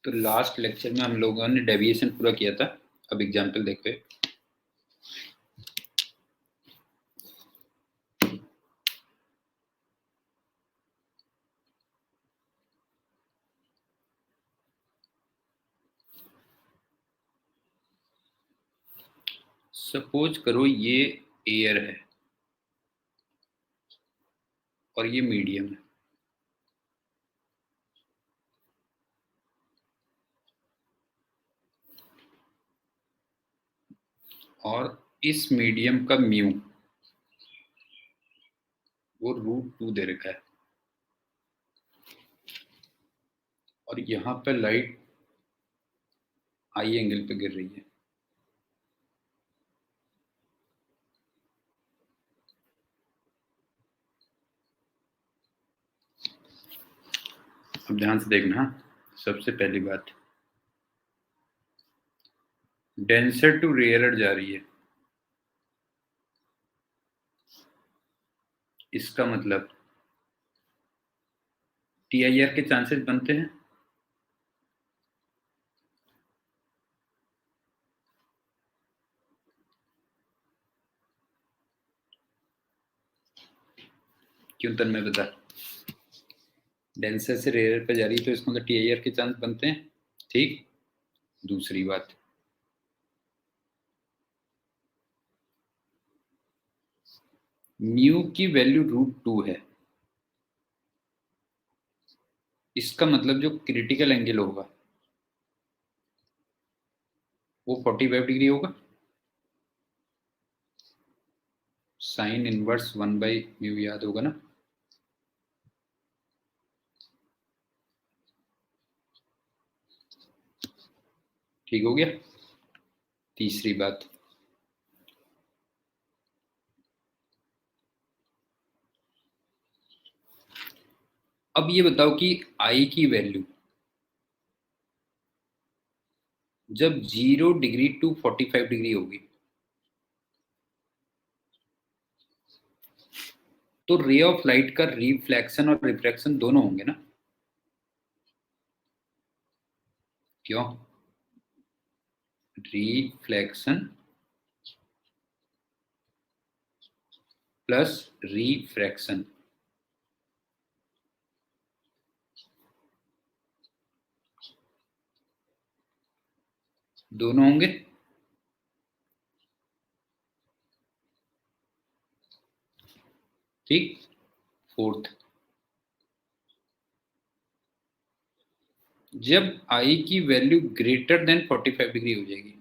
तो last lecture में हम लोगों ने डेविएशन पूरा किया था। अब एग्जाम्पल देखो। सपोज करो ये एयर है और ये मीडियम है, और इस मीडियम का म्यू वो √2 दे रखा है, और यहाँ पे लाइट आई एंगल पे गिर रही है। अब ध्यान से देखना, सबसे पहली बात डेंसर टू रेयरर जा रही है। इसका मतलब TIR के चांसेस बनते हैं। क्यों तन में बता, डेंसर से रेयर पे जा रही है तो इसका मतलब TIR के चांस बनते हैं। ठीक, दूसरी बात म्यू की वैल्यू √2 है। इसका मतलब जो क्रिटिकल एंगल होगा वो 45 डिग्री होगा। साइन इनवर्स 1/μ याद होगा ना। ठीक हो गया। तीसरी बात अब ये बताओ कि आई की वैल्यू जब 0 डिग्री टू 45 डिग्री होगी तो रे ऑफ लाइट का रिफ्लेक्शन और रिफ्रैक्शन दोनों होंगे ना। क्यों? रिफ्लेक्शन प्लस रिफ्रैक्शन दोनों होंगे। ठीक। फोर्थ, जब आई की वैल्यू ग्रेटर देन 45 डिग्री हो जाएगी,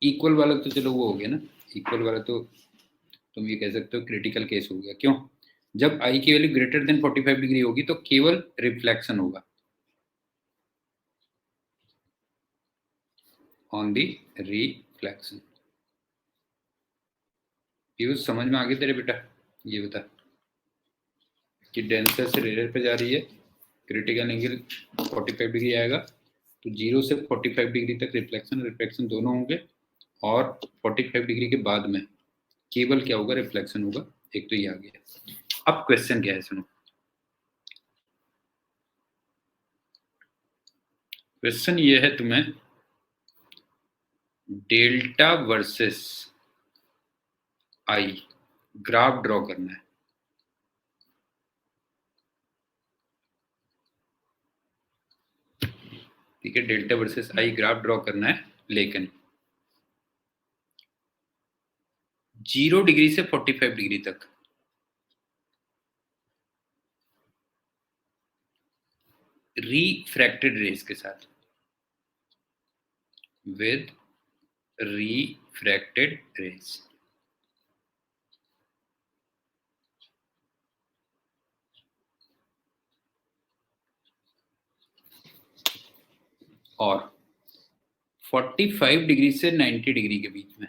इक्वल वाला तो चलो वो हो गया ना, इक्वल वाला तो तुम ये कह सकते हो क्रिटिकल केस हो गया। क्यों? जब आई की वैल्यू ग्रेटर देन 45 डिग्री होगी तो केवल रिफ्लेक्शन होगा ऑन दी रिफ्लेक्शन। ये समझ में आ गया तेरे बेटा? ये बता कि डेंसर से रेयर पे जा रही है, क्रिटिकल एंगल 45 डिग्री आएगा, तो 0 से 45 डिग्री तक रिफ्लेक्शन रिफ्लेक्शन दोनों होंगे, और 45 डिग्री के बाद में केवल क्या होगा? रिफ्लेक्शन होगा। एक तो ये आ गया। अब क्वेश्चन क्या है सुनो। क्वेश्चन ये है, तुम्हें delta versus I graph draw करना है। ठीक है, delta versus I graph draw करना है, लेकिन 0 डिग्री से 45 डिग्री तक रिफ्रैक्टेड रेज के साथ, विद रिफ्रैक्टेड रेज। और 45 डिग्री से 90 डिग्री के बीच में।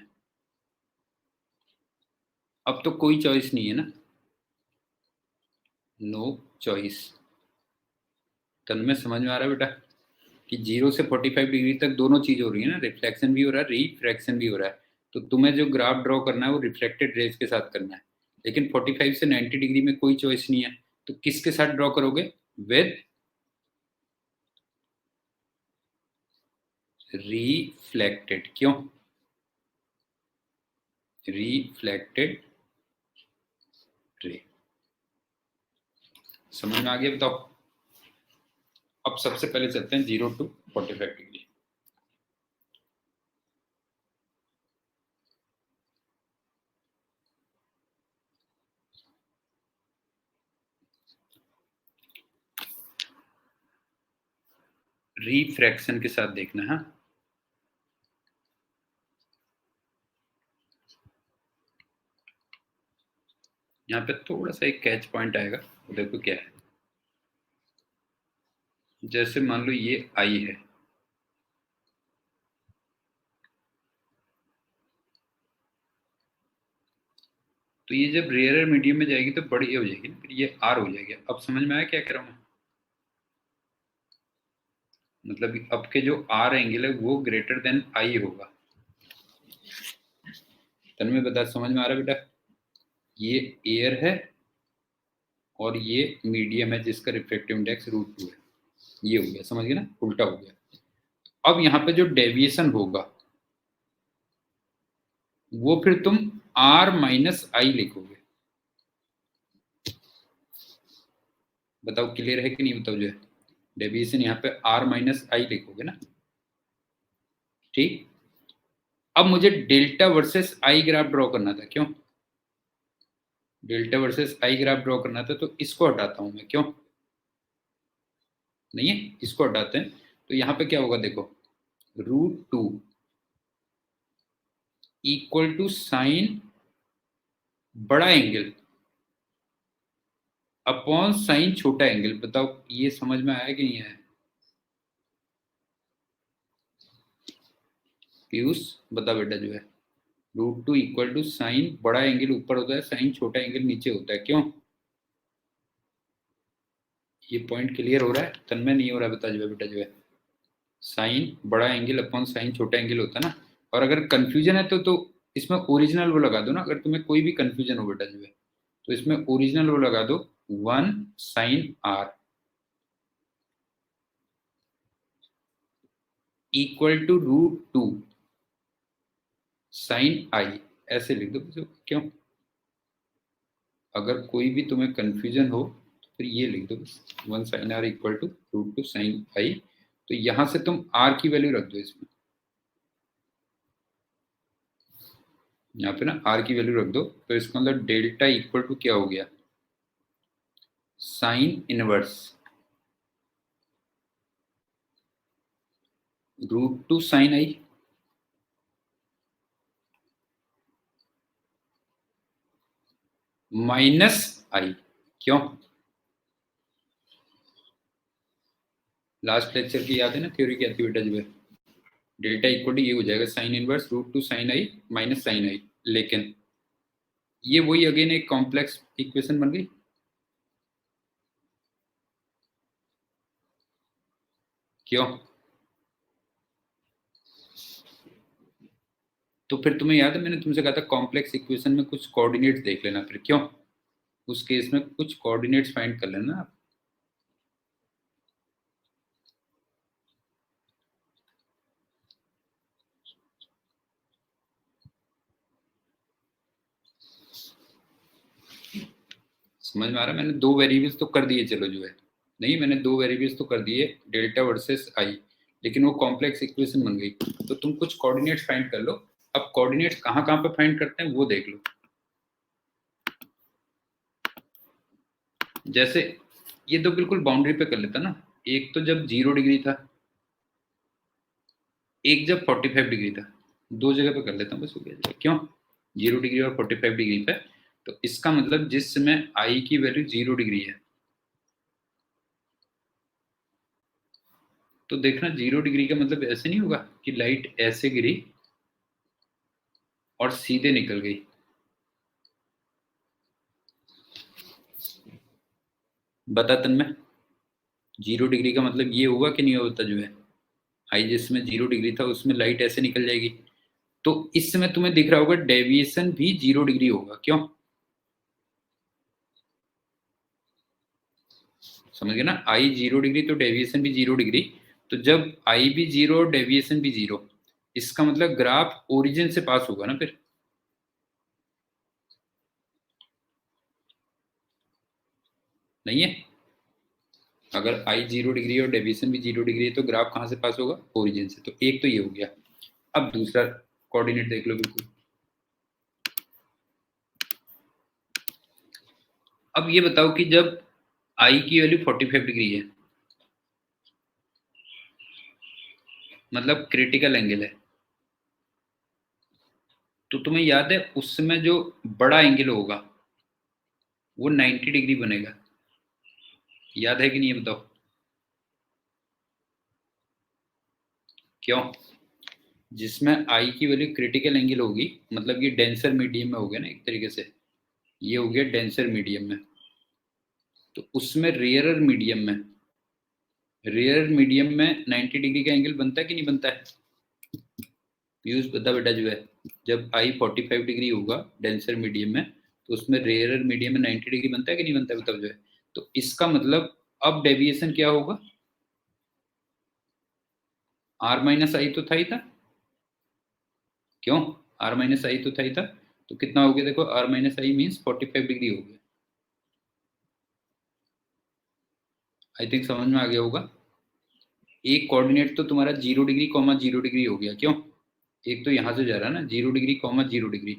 अब तो कोई चॉइस नहीं है ना, नो चॉइस। तन में समझ में आ रहा है बेटा कि 0 से 45 डिग्री तक दोनों चीज हो रही है ना, रिफ्लेक्शन भी हो रहा है, रिफ्रैक्शन भी हो रहा है। तो तुम्हें जो ग्राफ ड्रॉ करना है वो रिफ्लेक्टेड रेज के साथ करना है, लेकिन 45 से 90 डिग्री में कोई चॉइस नहीं है, तो किसके साथ ड्रॉ करोगे? विद रिफ्लेक्टेड, क्यों रिफ्लेक्टेड रे। समझ में आ गया? बताओ। अब सबसे पहले चलते हैं 0 to 45 डिग्री। रिफ्रैक्शन के साथ देखना है। यहाँ पे थोड़ा सा एक कैच पॉइंट आएगा, वो देखो क्या है। जैसे मान लो ये आई है, तो ये जब रेयर मीडियम में जाएगी तो बड़ी हो जाएगी, फिर ये आर हो जाएगी। अब समझ में आया क्या कह रहा हूँ मैं? मतलब अब के जो आर एंगल है वो ग्रेटर देन आई होगा। तन्मय बता, समझ में आ रहा है बेटा? ये एयर है और ये मीडियम है जिसका रिफ्रैक्टिव इंडेक्स √2 है। ये हो गया, समझ गए ना? उल्टा हो गया। अब यहाँ पे जो डेविएशन होगा वो फिर तुम R - I लिखोगे। बताओ क्लियर है कि नहीं? बताओ। जो है डेविएशन यहाँ पे R - I लिखोगे ना, ठीक। अब मुझे delta versus I graph draw करना था, क्यों? Delta versus I graph draw करना था, तो इसको हटाता हूं मैं, क्यों? नहीं है, इसको हटाते हैं तो यहाँ पे क्या होगा देखो, √2 इक्वल टू साइन बड़ा एंगल अपॉन साइन छोटा एंगल। बताओ ये समझ में आया कि नहीं आया? पीयूष बता बेटा। जो है √2 इक्वल टू साइन बड़ा एंगल ऊपर होता है, साइन छोटा एंगल नीचे होता है, क्यों? ये पॉइंट क्लियर हो रहा है? तन्मय नहीं हो रहा है? बता जो है बेटा। जो है साइन बड़ा एंगल अपॉन साइन छोटा एंगल होता है ना। और अगर कंफ्यूजन है तो इसमें ओरिजिनल वो लगा दो ना। अगर तुम्हें कोई भी कंफ्यूजन हो बेटा जो है, तो इसमें ओरिजिनल वो लगा दो, 1 sine r equal to √2 sine i, ऐसे लिख दो। क्यों? अगर कोई भी तुम्हें कंफ्यूजन हो तो फिर ये लिख दो, 1 sine r equal to √2 sine i. तो यहां से तुम आर की वैल्यू रख दो इसमें, यहाँ पे ना आर की वैल्यू रख दो। तो इसका मतलब डेल्टा इक्वल टू क्या हो गया, साइन इनवर्स √2 साइन आई माइनस आई। क्यों? लास्ट लेक्चर की याद है ना, थ्योरी क्या थी बेटा? जो है डेल्टा इक्वल टू ये हो जाएगा साइन इनवर्स √2 साइन आई माइनस साइन आई। लेकिन ये वही अगेन एक कॉम्प्लेक्स इक्वेशन बन गई। क्यों? तो फिर तुम्हें याद है मैंने तुमसे कहा था कॉम्प्लेक्स इक्वेशन में कुछ कोऑर्डिनेट्स देख लेना। फिर क्यों? उस केस में कुछ कोऑर्डिनेट्स फाइंड कर लेना आप। समझ में आ रहा है? मैंने दो वेरिएबल्स तो कर दिए, चलो जो है नहीं, मैंने दो वेरिएबल्स तो कर दिए, डेल्टा वर्सेस आई, लेकिन वो कॉम्प्लेक्स इक्वेशन बन गई। तो तुम कुछ कोऑर्डिनेट्स फाइंड कर लो। अब कोऑर्डिनेट्स कहाँ कहाँ पे फाइंड करते हैं वो देख लो। जैसे ये तो बिल्कुल बाउंड्री पे कर लेता ना। एक तो जब 0 डिग्री था, एक जब 45 डिग्री था, दो जगह पे कर लेता हूँ बस, हो गया। क्यों? 0 डिग्री और 45 डिग्री पे। तो इसका मतलब जिस समय आई की वैल्यू 0 डिग्री है, तो देखना 0 डिग्री का मतलब ऐसे नहीं होगा कि लाइट ऐसे गिरी और सीधे निकल गई। बता तन्मय, 0 डिग्री का मतलब ये हुआ कि नहीं होता? जो है आई जिसमें 0 डिग्री था उसमें लाइट ऐसे निकल जाएगी। तो इस समय तुम्हें दिख रहा होगा डेविएशन भी 0 डिग्री होगा। क्यों? समझ गए ना? आई 0 डिग्री तो डेविएशन भी 0 डिग्री। तो जब आई भी जीरो और डेविएशन भी जीरो, इसका मतलब ग्राफ ओरिजिन से पास होगा ना फिर। नहीं है? अगर आई 0 डिग्री और डेविएशन भी 0 डिग्री है तो ग्राफ कहाँ से पास होगा? ओरिजिन से। तो एक तो ये हो गया। अब दूसरा कोऑर्डिनेट देख लो बिल्कुल। अब ये बताओ कि जब आई की वैल्यू 45 डिग्री है, मतलब क्रिटिकल एंगल है, तो तुम्हें याद है उस समय जो बड़ा एंगल होगा वो 90 डिग्री बनेगा। याद है कि नहीं, बताओ क्यों? जिसमें आई की वैल्यू क्रिटिकल एंगल होगी, मतलब ये डेंसर मीडियम में हो गया ना एक तरीके से, ये हो गया डेंसर मीडियम में। तो उसमें रेयर मीडियम में 90 डिग्री का एंगल बनता है कि नहीं बनता है? पीयूष बता बेटा, जो है जब आई 45 डिग्री होगा डेंसर मीडियम में, तो उसमें रेयर मीडियम में 90 डिग्री बनता है कि नहीं बनता है? बताओ जो है। तो इसका मतलब अब डेविएशन क्या होगा? आर माइनस आई तो था ही था। क्यों? आर माइनस आई तो था ही था। तो कितना हो गया देखो, R minus I means 45 degree हो गया। आई थिंक समझ में आ गया होगा। एक कोऑर्डिनेट तो तुम्हारा 0 डिग्री कॉमा 0 डिग्री हो गया। क्यों? एक तो यहां से जा रहा है ना 0 डिग्री कॉमा 0 डिग्री,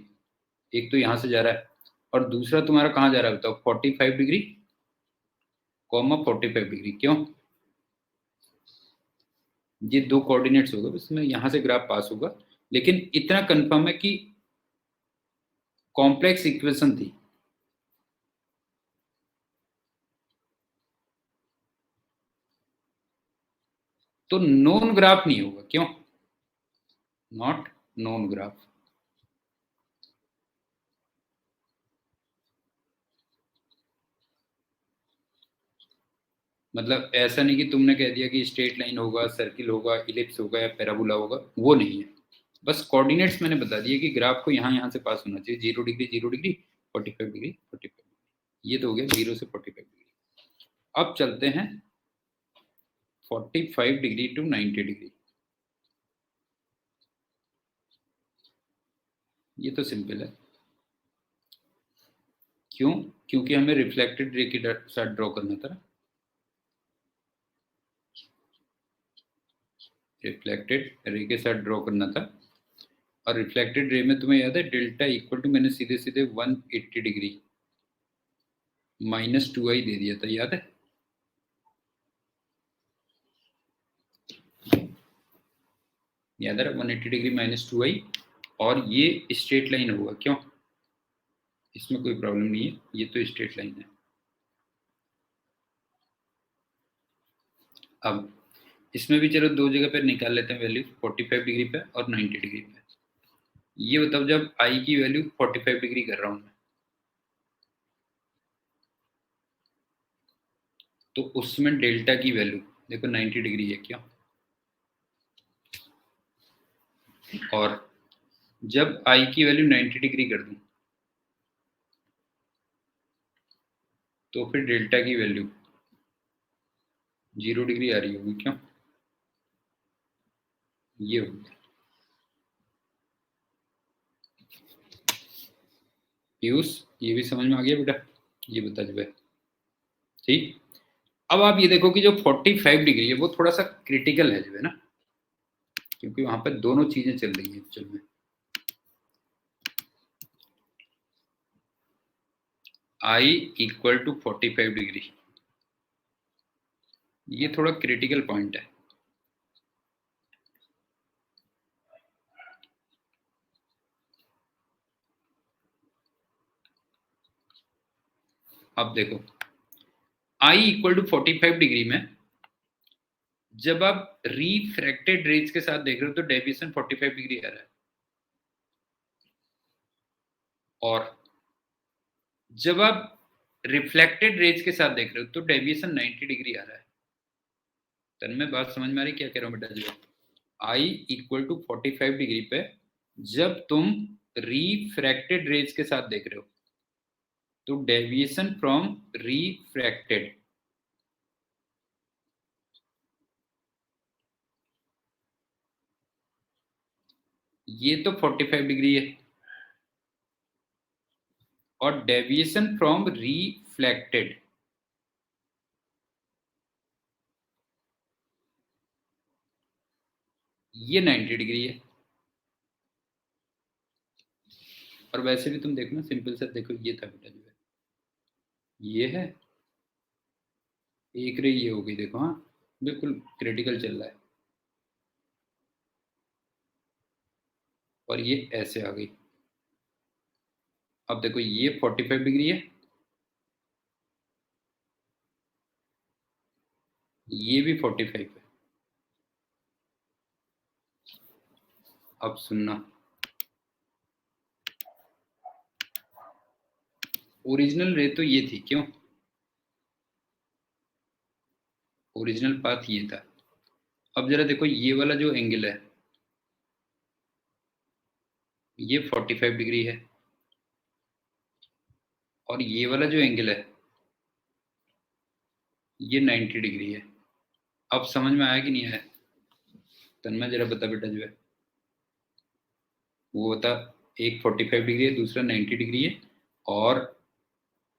एक तो यहां से जा रहा है, और दूसरा तुम्हारा कहाँ जा रहा है बताओ? 45 डिग्री कॉमा 45 डिग्री। क्यों? ये दो कोऑर्डिनेट्स होगा, इसमें यहां से ग्राफ पास होगा। लेकिन इतना कंफर्म है कि कॉम्प्लेक्स इक्वेशन थी। तो नॉन ग्राफ नहीं होगा। क्यों? Not non graph. मतलब ऐसा नहीं कि तुमने कह दिया कि स्ट्रेट लाइन होगा, सर्किल होगा, इलिप्स होगा या पैराबोला होगा, वो नहीं है। बस कोऑर्डिनेट्स मैंने बता दिए कि ग्राफ को यहाँ यहाँ से पास होना चाहिए, 0 डिग्री 0 डिग्री 45 डिग्री 45 डिग्री। ये तो हो गया 0 से 45 डिग्री। अब चलते हैं 45 डिग्री टू 90 डिग्री। ये तो सिंपल है। क्यों? क्योंकि हमें रिफ्लेक्टेड रे के साथ ड्रॉ करना था। रिफ्लेक्टेड रे के साथ ड्रॉ करना था। और रिफ्लेक्टेड रे में तुम्हें याद है डेल्टा इक्वल टू, मैंने सीधे सीधे 180 डिग्री माइनस 2i दे दिया था, याद है? याद है 180 डिग्री माइनस 2i। और ये स्ट्रेट लाइन होगा। क्यों? इसमें कोई प्रॉब्लम नहीं है, ये तो स्ट्रेट लाइन है। अब इसमें भी चलो दो जगह पे निकाल लेते हैं वैल्यू, 45 डिग्री पे और 90 डिग्री पे। ये बताओ जब आई की वैल्यू 45 डिग्री कर रहा हूं मैं, तो उसमें डेल्टा की वैल्यू देखो 90 डिग्री है। क्या? और जब आई की वैल्यू 90 डिग्री कर दूं, तो फिर डेल्टा की वैल्यू 0 डिग्री आ रही होगी। क्यों? ये होगी। पीयूष, ये भी समझ में आ गया बेटा? ये बता जो है। ठीक। अब आप ये देखो कि जो 45 डिग्री है वो थोड़ा सा क्रिटिकल है जो है ना, क्योंकि वहां पर दोनों चीजें चल रही हैं एक्चुअल में। आई इक्वल टू 45 डिग्री, ये थोड़ा क्रिटिकल पॉइंट है। अब देखो आई इक्वल टू 45 डिग्री में जब आप रिफ्रैक्टेड रेज के साथ देख रहे हो तो डेविएशन 45 डिग्री आ रहा है, और जब आप रिफ्लेक्टेड रेज के साथ देख रहे हो तो डेविएशन 90 डिग्री आ रहा है। तन में बात समझ में आ रही क्या कह रहा हूं बेटा जी? आई इक्वल टू 45 डिग्री पे जब तुम रिफ्रैक्टेड रेज के साथ देख रहे हो तो डेविएशन फ्रॉम रिफ्रैक्टेड ये तो 45 डिग्री है, और डेविएशन फ्रॉम रिफ्लेक्टेड ये 90 डिग्री है। और वैसे भी तुम देखो ना, सिंपल से देखो, ये था बेटा जो है, ये है एक रे, ये हो गई देखो, हाँ बिल्कुल क्रिटिकल चल रहा है, और ये ऐसे आ गई। अब देखो ये 45 डिग्री है, ये भी 45 है। अब सुनना, ओरिजिनल रे तो ये थी, क्यों? ओरिजिनल पाथ ये था। अब जरा देखो ये वाला जो एंगल है, ये 45 डिग्री है, और ये वाला जो एंगल है ये 90 डिग्री है। अब समझ में आया कि नहीं आया? तन्मय जरा बता बेटा जो है, वो बता। एक 45 डिग्री है, दूसरा 90 डिग्री है, और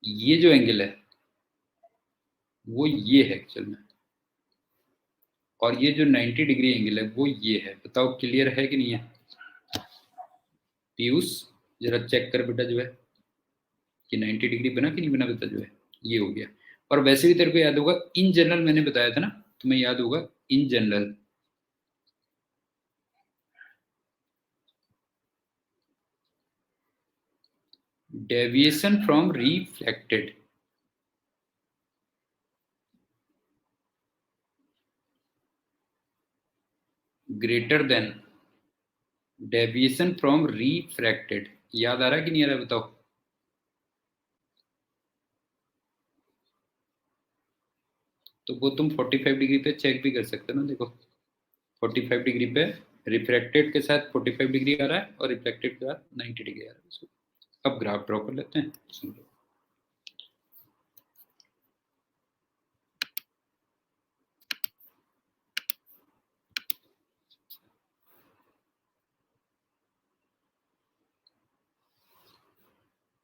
ये जो एंगल है वो ये है एक्चुअल में, और ये जो 90 डिग्री एंगल है वो ये है। बताओ क्लियर है कि नहीं है? पीयूष जरा चेक कर बेटा जो है कि 90 डिग्री बना कि नहीं बना, बता जो है। ये हो गया। और वैसे भी तेरे को याद होगा, इन जनरल मैंने बताया था ना, तुम्हें याद होगा, in general deviation from reflected greater than deviation from refracted. याद आ रहा है कि नहीं आ रहा है, बताओ। तो वो तुम 45 डिग्री पे चेक भी कर सकते हो ना, देखो 45 डिग्री पे रिफ्रैक्टेड के साथ 45 डिग्री आ रहा है, और रिफ्लेक्टेड के साथ 90 डिग्री आ रहा है। अब ग्राफ ड्रॉ कर लेते हैं, सुन लो।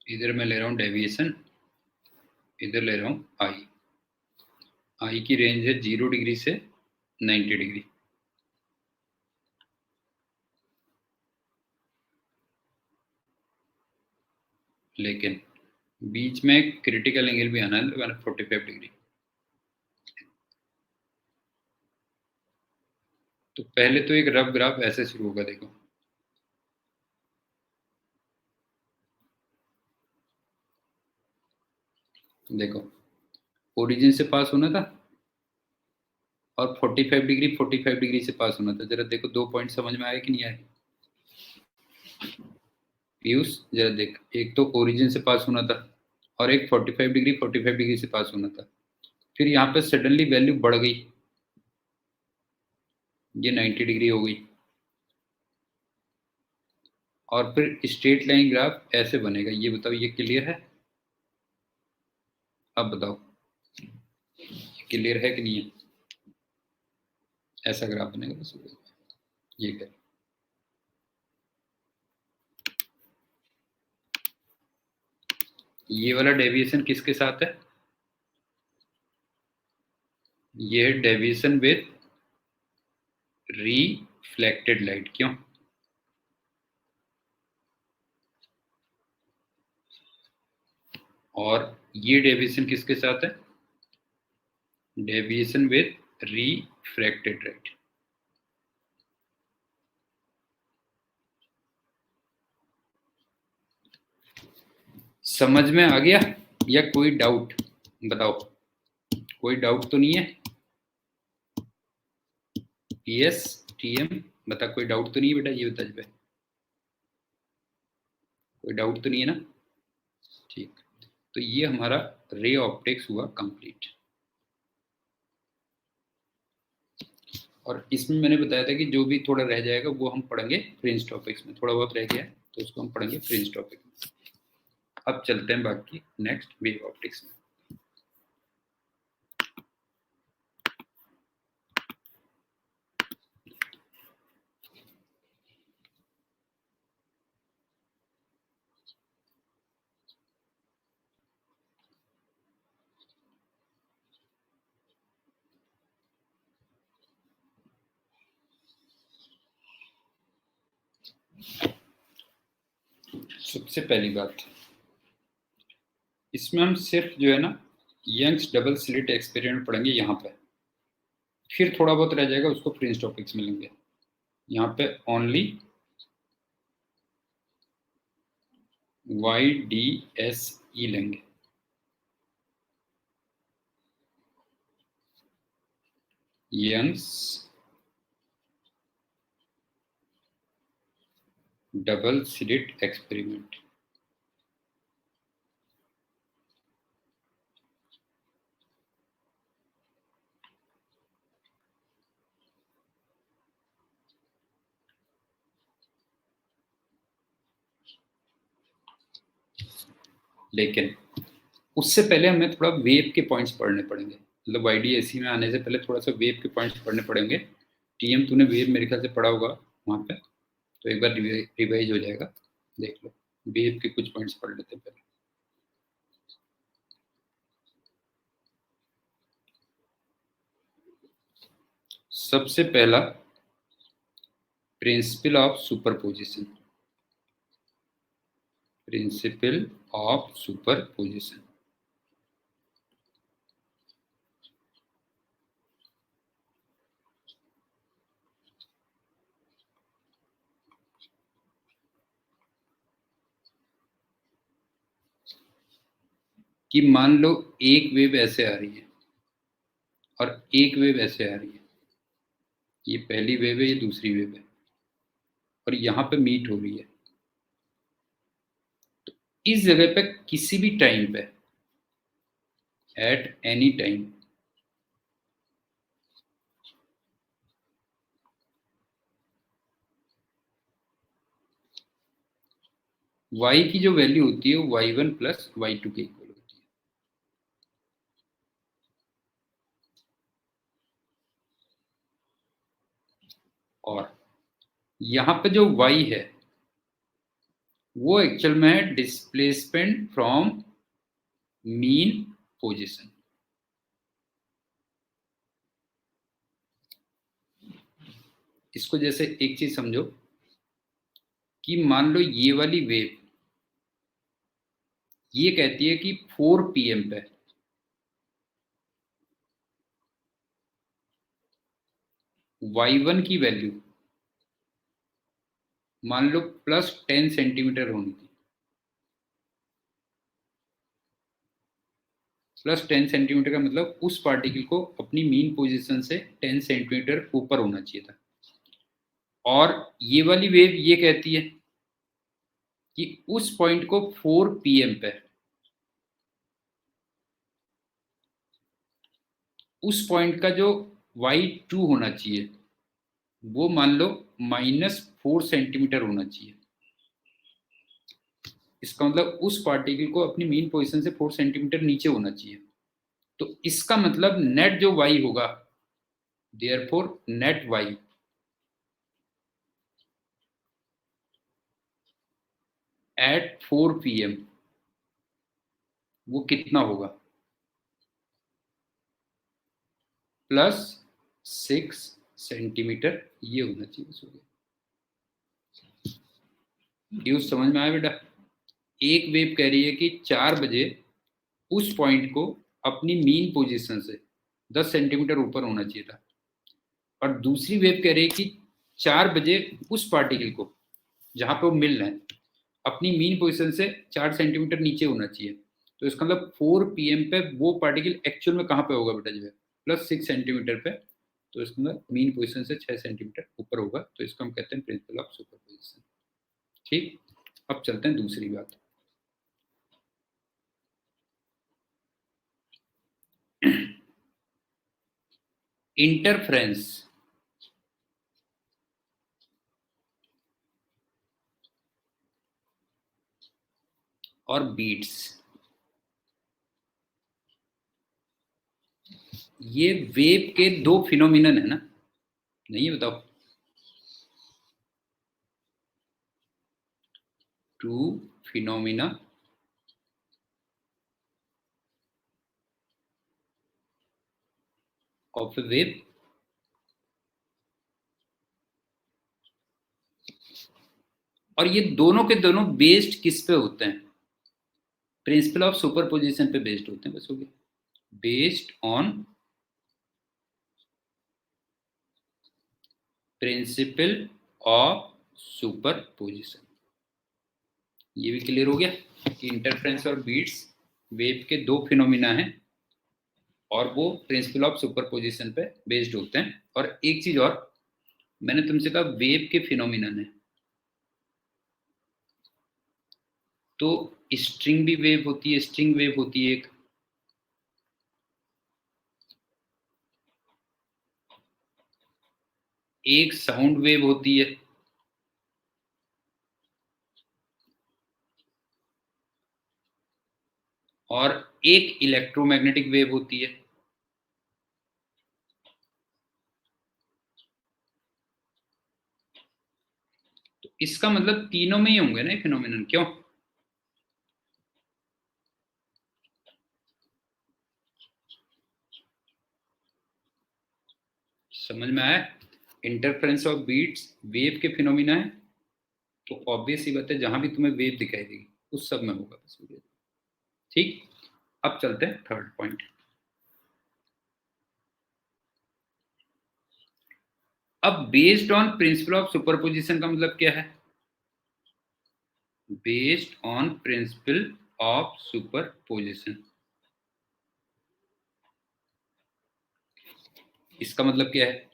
इधर मैं ले रहा हूँ डेविएशन, इधर ले रहा हूँ आई। आई की रेंज है 0 डिग्री से 90 डिग्री। लेकिन बीच में क्रिटिकल एंगल भी आना है 45 डिग्री। तो पहले तो एक रफ ग्राफ ऐसे शुरू होगा, देखो देखो, ओरिजिन से पास होना था, और 45 डिग्री 45 डिग्री से पास होना था। जरा देखो, दो पॉइंट समझ में आए कि नहीं आए? पीयूष जरा देख, एक तो ओरिजिन से पास होना था, और एक 45 डिग्री 45 डिग्री से पास होना था। फिर यहाँ पे सडनली वैल्यू बढ़ गई, ये 90 डिग्री हो गई, और फिर स्ट्रेट लाइन ग्राफ ऐसे बनेगा। ये बताओ, ये क्लियर है? अब बताओ क्लियर है कि नहीं है? ऐसा ग्राफ बनेगा बस, ये कर। ये वाला डेविएशन किसके साथ है? ये है डेविएशन विद रिफ्लेक्टेड लाइट। क्यों? और ये डेविएशन किसके साथ है? Deviation with refracted light. समझ में आ गया या कोई डाउट? बताओ, कोई डाउट तो नहीं है? पीएस टीएम बता, कोई डाउट तो नहीं है बेटा? ये बता जी, कोई डाउट तो नहीं है ना? ठीक। तो ये हमारा रे ऑप्टिक्स हुआ कंप्लीट। और इसमें मैंने बताया था कि जो भी थोड़ा रह जाएगा वो हम पढ़ेंगे फ्रिंज टॉपिक्स में। थोड़ा बहुत रह गया है तो उसको हम पढ़ेंगे फ्रिंज टॉपिक में। अब चलते हैं बाकी नेक्स्ट वेव ऑप्टिक्स में। सबसे पहली बात, इसमें हम सिर्फ जो है ना यंग्स डबल स्लिट एक्सपेरिमेंट पढ़ेंगे यहाँ पे, फिर थोड़ा बहुत रह जाएगा, उसको फ्रिंज टॉपिक्स मिलेंगे। यहाँ पे ओनली YDSE लेंगे। Young's double slit experiment. लेकिन उससे पहले हमें थोड़ा वेव के पॉइंट्स पढ़ने पड़ेंगे, मतलब YDSE में आने से पहले थोड़ा सा वेव के पॉइंट्स पढ़ने पड़ेंगे। TM तूने वेव मेरे ख्याल से पढ़ा होगा वहाँ पे, तो एक बार रिवाइज हो जाएगा, देख लो। वेव के कुछ पॉइंट्स पढ़ लेते हैं पहले। सबसे पहला principal of superposition. Principal of superposition, कि मान लो एक वेव ऐसे आ रही है और एक वेव ऐसे आ रही है, ये पहली वेव है, ये दूसरी वेव है, और यहाँ पे मीट हो रही है। तो इस जगह पे किसी भी टाइम पे, एट एनी टाइम, y की जो वैल्यू होती है वो y1 प्लस y2 के इक्वल होती है। और यहाँ पे जो y है वो एक्चुअल में है डिस्प्लेसमेंट फ्रॉम मीन पोजीशन। इसको जैसे एक चीज समझो कि मान लो ये वाली वेव ये कहती है कि 4 PM पे y1 की वैल्यू मान लो प्लस 10 सेंटीमीटर होनी थी। प्लस 10 सेंटीमीटर का मतलब उस पार्टिकल को अपनी मीन पोजीशन से 10 सेंटीमीटर ऊपर होना चाहिए था। और ये वाली वेव ये कहती है कि उस पॉइंट को 4 PM पे, उस पॉइंट का जो y2 होना चाहिए वो मान लो -4 सेंटीमीटर होना चाहिए। इसका मतलब उस पार्टिकल को अपनी मीन पोजीशन से 4 सेंटीमीटर नीचे होना चाहिए। तो इसका मतलब नेट जो y होगा, therefore net y at 4 PM वो कितना होगा? +6 सेंटीमीटर ये होना चाहिए। न्यूज समझ में आया बेटा? एक वेव कह रही है कि 4 बजे उस पॉइंट को अपनी मीन पोजीशन से 10 सेंटीमीटर ऊपर होना चाहिए था, और दूसरी वेव कह रही है कि 4 बजे उस पार्टिकल को जहां पे वो मिल रहे हैं अपनी मीन पोजीशन से 4 सेंटीमीटर नीचे होना चाहिए। तो इसका मतलब 4 PM पे वो पार्टिकल एक्चुअल में कहाँ पे होगा बेटा? जो है +6 सेंटीमीटर पे, तो इसका मतलब मीन पोजीशन से 6 सेंटीमीटर ऊपर होगा। तो इसको हम कहते हैं प्रिंसिपल ऑफ सुपरपोजिशन। ठीक, अब चलते हैं दूसरी बात। इंटरफ्रेंस और बीट्स, ये वेव के दो फिनोमिनन है ना? नहीं है, बताओ। Two phenomena of a wave. और ये दोनों के दोनों बेस्ड किस पे होते हैं? प्रिंसिपल ऑफ सुपरपोजिशन पे बेस्ड होते हैं, बस हो गया, based on principal of superposition. ये भी क्लियर हो गया कि इंटरफेरेंस और बीट्स वेव के दो फिनोमिना हैं और वो प्रिंसिपल ऑफ सुपरपोजिशन पे बेस्ड होते हैं। और एक चीज और, मैंने तुमसे कहा वेव के फिनोमिनन है, तो स्ट्रिंग भी वेव होती है, स्ट्रिंग वेव होती है एक साउंड वेव होती है, और एक इलेक्ट्रोमैग्नेटिक वेव होती है। तो इसका मतलब तीनों में ही होंगे ना फिनोमिनन, क्यों? समझ में आया? इंटरफेरेंस ऑफ बीट्स वेव के फिनोमिना है, तो ऑब्वियस ही बात है जहां भी तुम्हें वेव दिखाई देगी उस सब में होगा बस। ठीक, अब चलते हैं थर्ड पॉइंट। अब based on principal of superposition का मतलब क्या है? Based on principal of superposition, इसका मतलब क्या है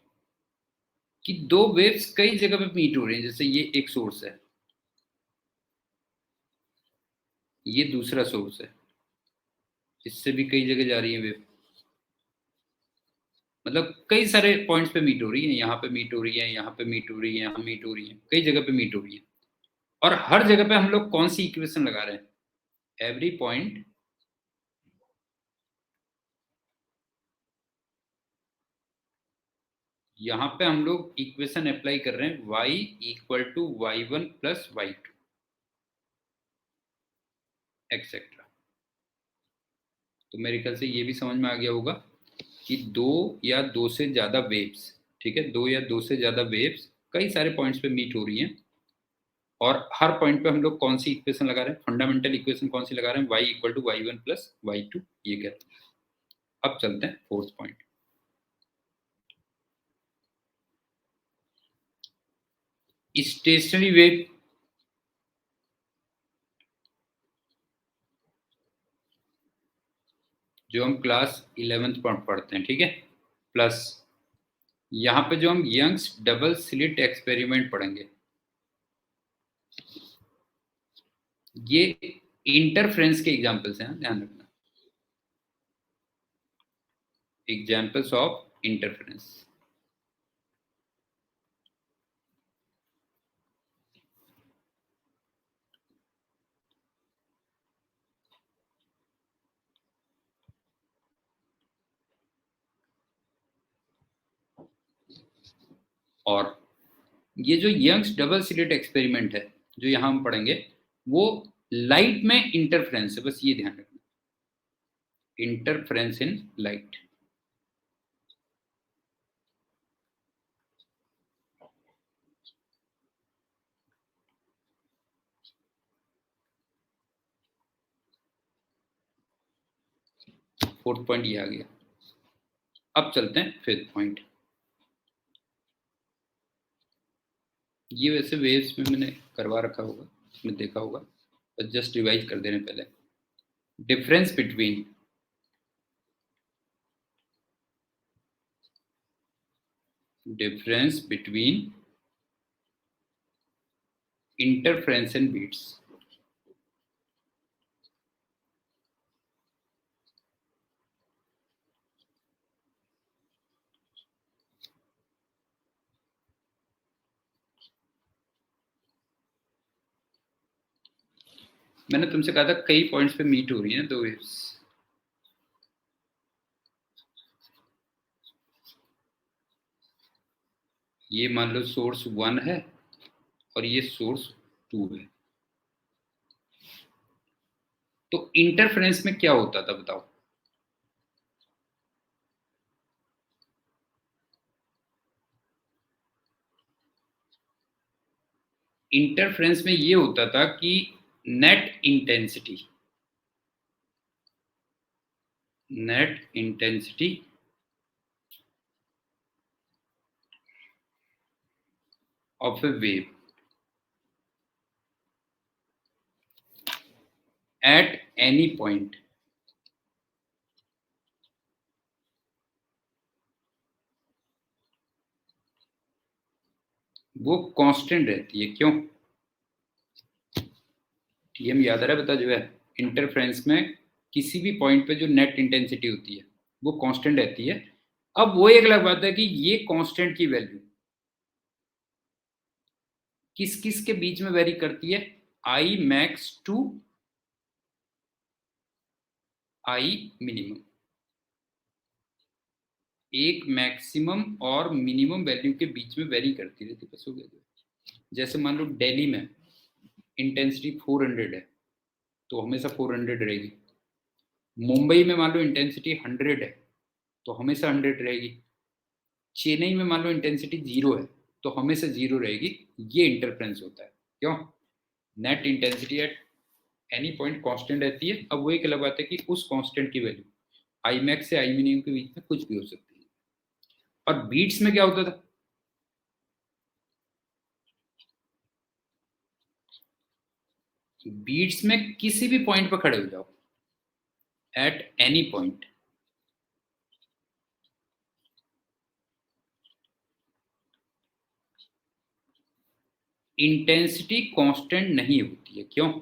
कि दो वेव्स कई जगह पे मीट हो रही हैं। जैसे ये एक सोर्स है, ये दूसरा सोर्स है, इससे भी कई जगह जा रही है वेव, मतलब कई सारे पॉइंट्स पे मीट हो रही है, यहाँ पे मीट हो रही है, यहाँ पे मीट हो रही है, यहाँ मीट हो रही है, कई जगह पे मीट हो रही है। और हर जगह पे हम लोग कौन सी इक्वेशन लगा रहे हैं? एवरी पॉइंट यहाँ पे हम लोग इक्वेशन अप्लाई कर रहे हैं y equal to y1 plus y2 etcetera. तो मेरे ख्याल से ये भी समझ में आ गया होगा कि दो या दो से ज्यादा वेव्स, ठीक है, दो या दो से ज्यादा वेव्स कई सारे पॉइंट्स पे मीट हो रही हैं, और हर पॉइंट पे हम लोग कौन सी इक्वेशन लगा रहे हैं? फंडामेंटल इक्वेशन कौन सी लगा रहे हैं? y equal to y1 plus y2, ये कहते हैं। अब चलते हैं फोर्थ पॉइंट। स्टेशनरी वेव, जो हम क्लास 11th पढ़ते हैं, ठीक है, प्लस यहाँ पे जो हम यंग्स डबल स्लिट एक्सपेरिमेंट पढ़ेंगे, ये इंटरफ्रेंस के एग्जांपल्स हैं, ध्यान रखना, एग्जांपल्स ऑफ इंटरफ्रेंस। और ये जो यंग्स डबल स्लिट एक्सपेरिमेंट है जो यहाँ हम पढ़ेंगे, वो लाइट में इंटरफ्रेंस है, बस ये ध्यान रखना, interference in light. Fourth point ये आ गया। अब चलते हैं फिफ्थ पॉइंट। ये वैसे वेव्स में मैंने करवा रखा होगा, इसमें देखा होगा, बस जस्ट रिवाइज कर देने पहले। Difference between interference and beats. मैंने तुमसे कहा था कई पॉइंट्स पे मीट हो रही हैं दो वेव्स। ये मान लो सोर्स 1 है और ये सोर्स 2 है, तो इंटरफ्रेंस में क्या होता था बताओ? इंटरफ्रेंस में ये होता था कि net intensity of a wave at any point वो कांस्टेंट रहती है। क्यों? टीएम याद आ रहा है? बता जो है इंटरफ्रेंस में किसी भी पॉइंट पे जो नेट इंटेंसिटी होती है वो कांस्टेंट रहती है। अब वो एक अलग बात है कि ये कांस्टेंट की वैल्यू किस किस के बीच में वेरी करती है, I max to I minimum. एक मैक्सिमम और मिनिमम वैल्यू के बीच में वेरी करती रहती है। बस हो गया। जैसे मान लो दिल्ली में इंटेंसिटी 400 है तो हमेशा 400 रहेगी। मुंबई में मान लो इंटेंसिटी 100 है तो हमेशा 100 रहेगी। चेन्नई में मान लो इंटेंसिटी 0 है तो हमेशा 0 रहेगी। ये इंटरफ्रेंस होता है। क्यों? Net intensity at any point constant रहती है। अब वो एक अलग बात है कि उस कांस्टेंट की वैल्यू आई मैक्स से आई मिनिमम के बीच में कुछ भी हो सकती है। और बीट्स में क्या होता था? बीट्स में किसी भी पॉइंट पर खड़े हो जाओ, at any point intensity constant नहीं होती है। क्यों?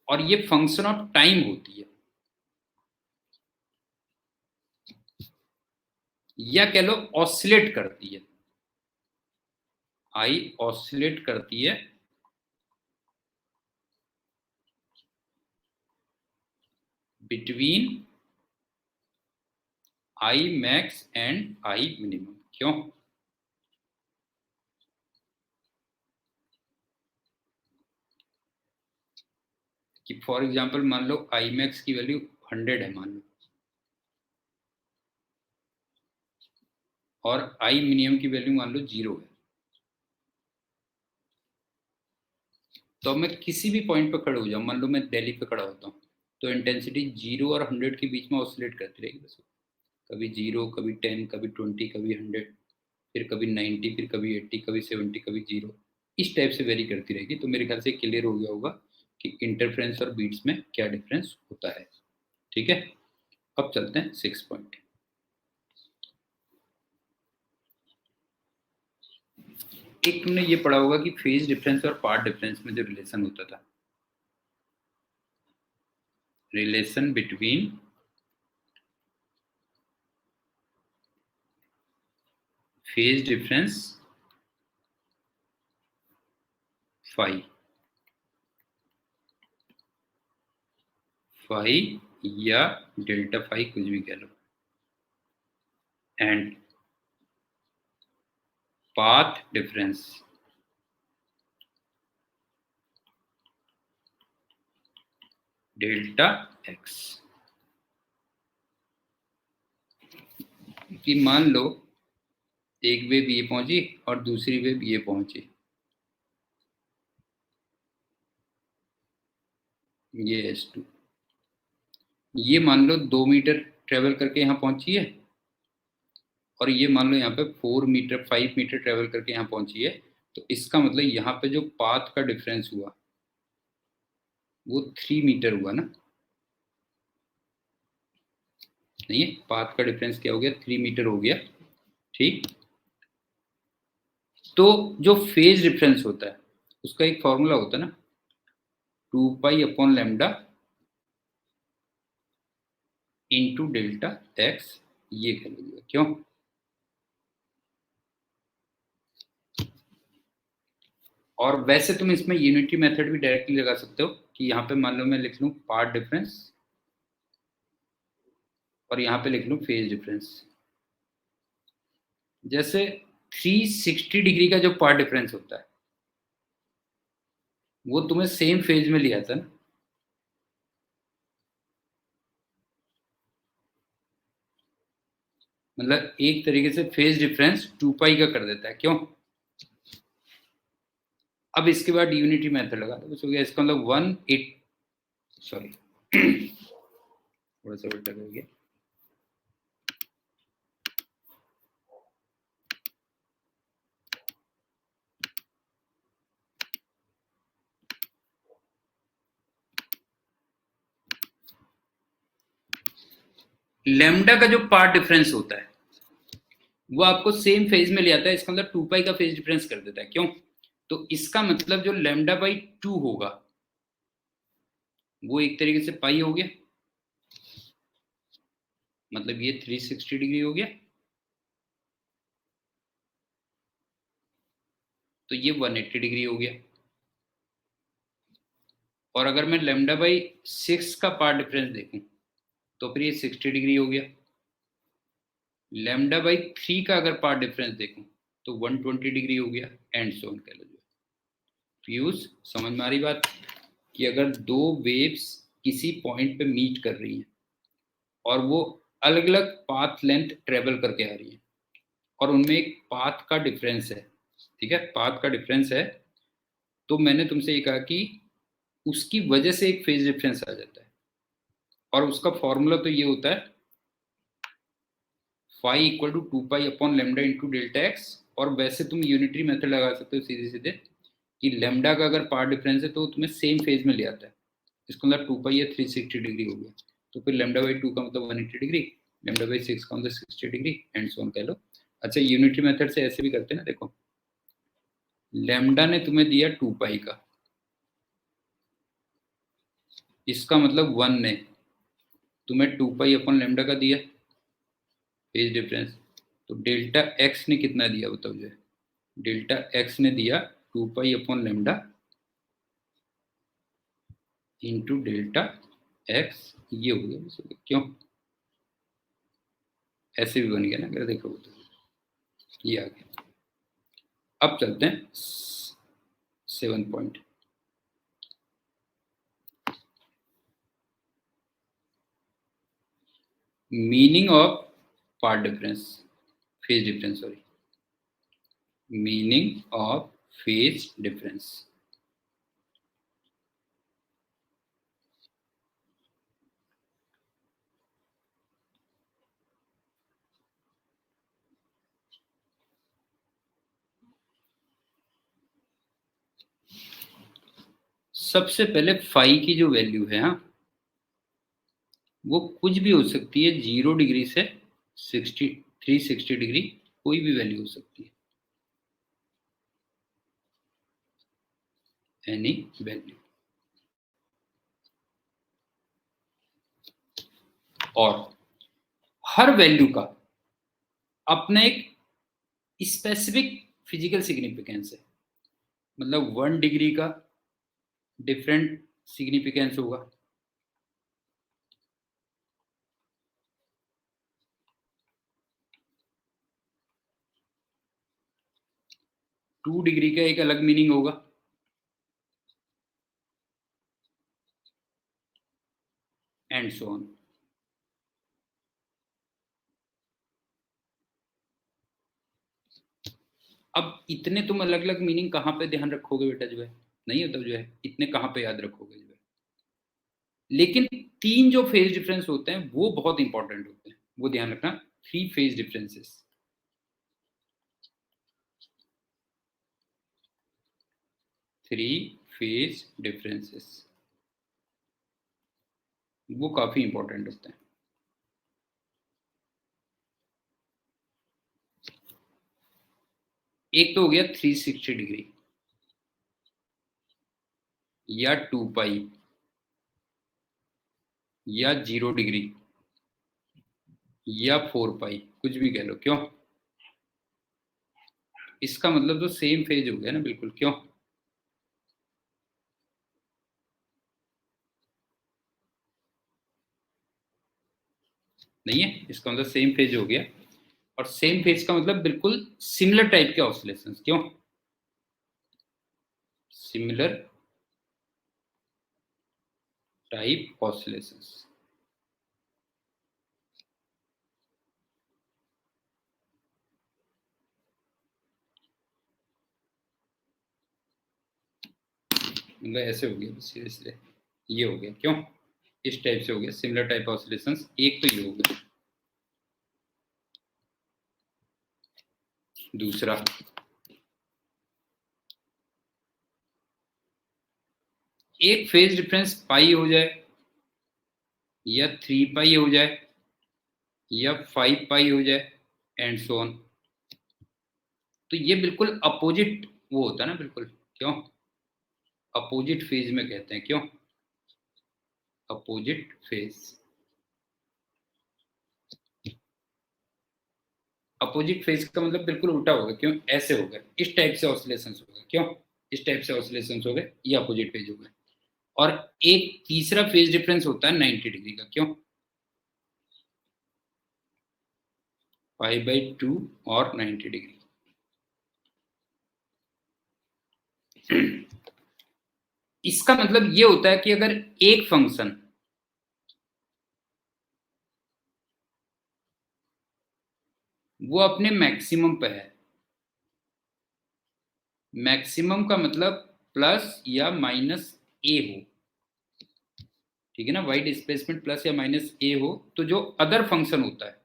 और ये फंक्शन ऑफ टाइम होती है, या कह लो ऑसिलेट करती है। आई ऑसिलेट करती है between I max and I minimum. क्यों? कि फॉर एग्जांपल मान लो आई मैक्स की वैल्यू 100 है मान लो, और आई मिनिमम की वैल्यू मान लो 0 है। तो अब मैं किसी भी पॉइंट पर खड़ा हो जाऊँ, मान लो मैं दिल्ली पे खड़ा होता हूँ, तो इंटेंसिटी 0 और 100 के बीच में ऑसिलेट करती रहेगी। बस कभी 0, कभी 10, कभी 20, कभी 100, फिर कभी 90, फिर कभी 80, कभी 70, कभी 0। इस टाइप से वेरी करती रहेगी। तो मेरे ख्याल से क्लियर हो गया होगा कि इंटरफ्रेंस और बीट्स में क्या डिफरेंस होता है। ठीक है, अब चलते हैं 6 पॉइंट। एक तुमने ये पढ़ा होगा कि फेज डिफरेंस और पार्ट डिफरेंस में जो रिलेशन होता था, relation between phase difference phi या डेल्टा फाई, कुछ भी कह लो, and path difference delta x. कि मान लो एक वेव ये पहुंची और दूसरी वेव ये पहुंची, ये S2, ये मान लो 2 मीटर ट्रेवल करके यहाँ पहुंची है, और ये मान लो यहाँ पे 4 मीटर 5 मीटर ट्रेवल करके यहाँ पहुंची है। तो इसका मतलब यहाँ पे जो पाथ का डिफरेंस हुआ वो 3 मीटर हुआ ना? नहीं है, पाथ का डिफरेंस क्या हो गया? 3 मीटर हो गया। ठीक, तो जो फेज डिफरेंस होता है उसका एक फॉर्मूला होता है ना, 2π/λ इंटू डेल्टा एक्स, ये कह लीजिए। क्यों? और वैसे तुम इसमें यूनिटी मेथड भी डायरेक्टली लगा सकते हो कि यहाँ पे मान लो मैं लिख लूँ पार्ट डिफरेंस और यहाँ पे लिख लूँ फेज डिफरेंस। जैसे 360 डिग्री का जो पार्ट डिफरेंस होता है वो तुम्हें सेम फेज में लिया था ना? मतलब एक तरीके से फेज डिफरेंस 2 पाई का कर देता है, क्यों? अब इसके बाद यूनिटी मेथड लगा दो, हो गया इसका मतलब 1 सॉरी थोड़ा सा उल्टा कर गया। लैम्डा का जो पार्ट डिफरेंस होता है वो आपको सेम फेज में ले आता है, इसका मतलब 2 पाई का फेज डिफरेंस कर देता है, क्यों? तो इसका मतलब जो लैम्डा बाई 2 होगा वो एक तरीके से पाई हो गया, मतलब ये 360 डिग्री हो गया, तो ये 180 डिग्री हो गया। और अगर मैं लैम्डा बाई 6 का पार्ट डिफरेंस देखूं तो फिर ये 60 डिग्री हो गया। लैम्डा बाई 3 का अगर पार्ट डिफरेंस देखूं तो 120 डिग्री हो गया, एंड सो ऑन कह लो। फ्यूज समझ में आ रही बात कि अगर दो वेव्स किसी पॉइंट पे मीट कर रही हैं और वो अलग अलग पाथ लेंथ ट्रेवल करके आ रही है और उनमें एक पाथ का डिफरेंस है, ठीक है, पाथ का डिफरेंस है, तो मैंने तुमसे ये कहा कि उसकी वजह से एक फेज डिफरेंस आ जाता है और उसका फॉर्मूला तो ये होता है phi equal to 2 pi upon lambda into delta x. और वैसे तुम यूनिटरी मेथड लगा सकते हो सीधे सीधे कि लेमडा का अगर पार्ट डिफरेंस है तो तुम्हें सेम फेज में ले आता है, इसका मतलब 2 पाई या 360 डिग्री हो गया, तो फिर लेमडा बाई 2 का मतलब 180 डिग्री, लेमडा बाई 6 का मतलब 60 डिग्री, एंड सो ऑन कह लो। अच्छा यूनिटरी मेथड से ऐसे भी करते हैं ना, देखो लेमडा ने तुम्हें दिया 2 पाई का, इसका मतलब 1 ने तुम्हें 2 पाई अपॉन लेमडा का दिया फेज डिफरेंस, तो डेल्टा एक्स ने कितना दिया बताओ जो है, डेल्टा एक्स ने दिया 2 pi upon lambda into delta x, ये हो गया, क्यों? ऐसे भी बन गया ना अगर देखो तो, ये आ गया। अब चलते हैं 7 point. Meaning of path difference, phase difference sorry, meaning of phase difference. सबसे पहले फाई की जो वैल्यू है, हाँ, वो कुछ भी हो सकती है, 0 डिग्री से 360 डिग्री, कोई भी वैल्यू हो सकती है, एनी वैल्यू। और हर वैल्यू का अपना एक स्पेसिफिक फिजिकल सिग्निफिकेंस है, मतलब 1 डिग्री का डिफरेंट सिग्निफिकेंस होगा, 2 डिग्री का एक अलग मीनिंग होगा, एंड सो ऑन। अब इतने तुम अलग अलग मीनिंग कहाँ पे ध्यान रखोगे बेटा जो है, नहीं होता जो है, इतने कहाँ पे याद रखोगे जो है, लेकिन 3 जो फेज डिफरेंस होते हैं वो बहुत इंपॉर्टेंट होते हैं, वो ध्यान रखना, 3 फेज डिफरेंसेस, 3 फेज डिफरेंसेस, वो काफी इंपॉर्टेंट होते हैं। एक तो हो गया 360 डिग्री या 2 पाई या 0 डिग्री या 4 पाई, कुछ भी कह लो, क्यों? इसका मतलब तो सेम फेज हो गया ना बिल्कुल, क्यों? नहीं है, इसका मतलब सेम फेज हो गया, और सेम फेज का मतलब बिल्कुल सिमिलर टाइप के ऑसिलेशंस, क्यों? Similar type oscillations. मतलब ऐसे हो गया सीरियसली, ये हो गया क्यों, इस टाइप से हो गया सिमिलर टाइप ऑसिलेशंस। एक तो ये हो गया, दूसरा एक फेज डिफरेंस पाई हो जाए या 3 पाई हो जाए या 5 पाई हो जाए एंड सो ऑन, तो ये बिल्कुल अपोजिट वो होता है ना, बिल्कुल क्यों अपोजिट फेज में कहते हैं, क्यों अपोजिट फेज। अपोजिट फेज का मतलब बिल्कुल उल्टा होगा, क्यों ऐसे हो गए, इस टाइप से ऑसिलेशंस हो गए, क्यों इस टाइप से ऑसिलेशंस हो गए, ये अपोजिट फेज हो गए। और एक तीसरा फेज डिफरेंस होता है 90 डिग्री का, क्यों π/2 और 90 डिग्री। इसका मतलब ये होता है कि अगर एक फंक्शन वो अपने मैक्सिमम पे है, मैक्सिमम का मतलब प्लस या माइनस ए हो, ठीक है ना, वाई डिस्प्लेसमेंट प्लस या माइनस ए हो, तो जो अदर फंक्शन होता है,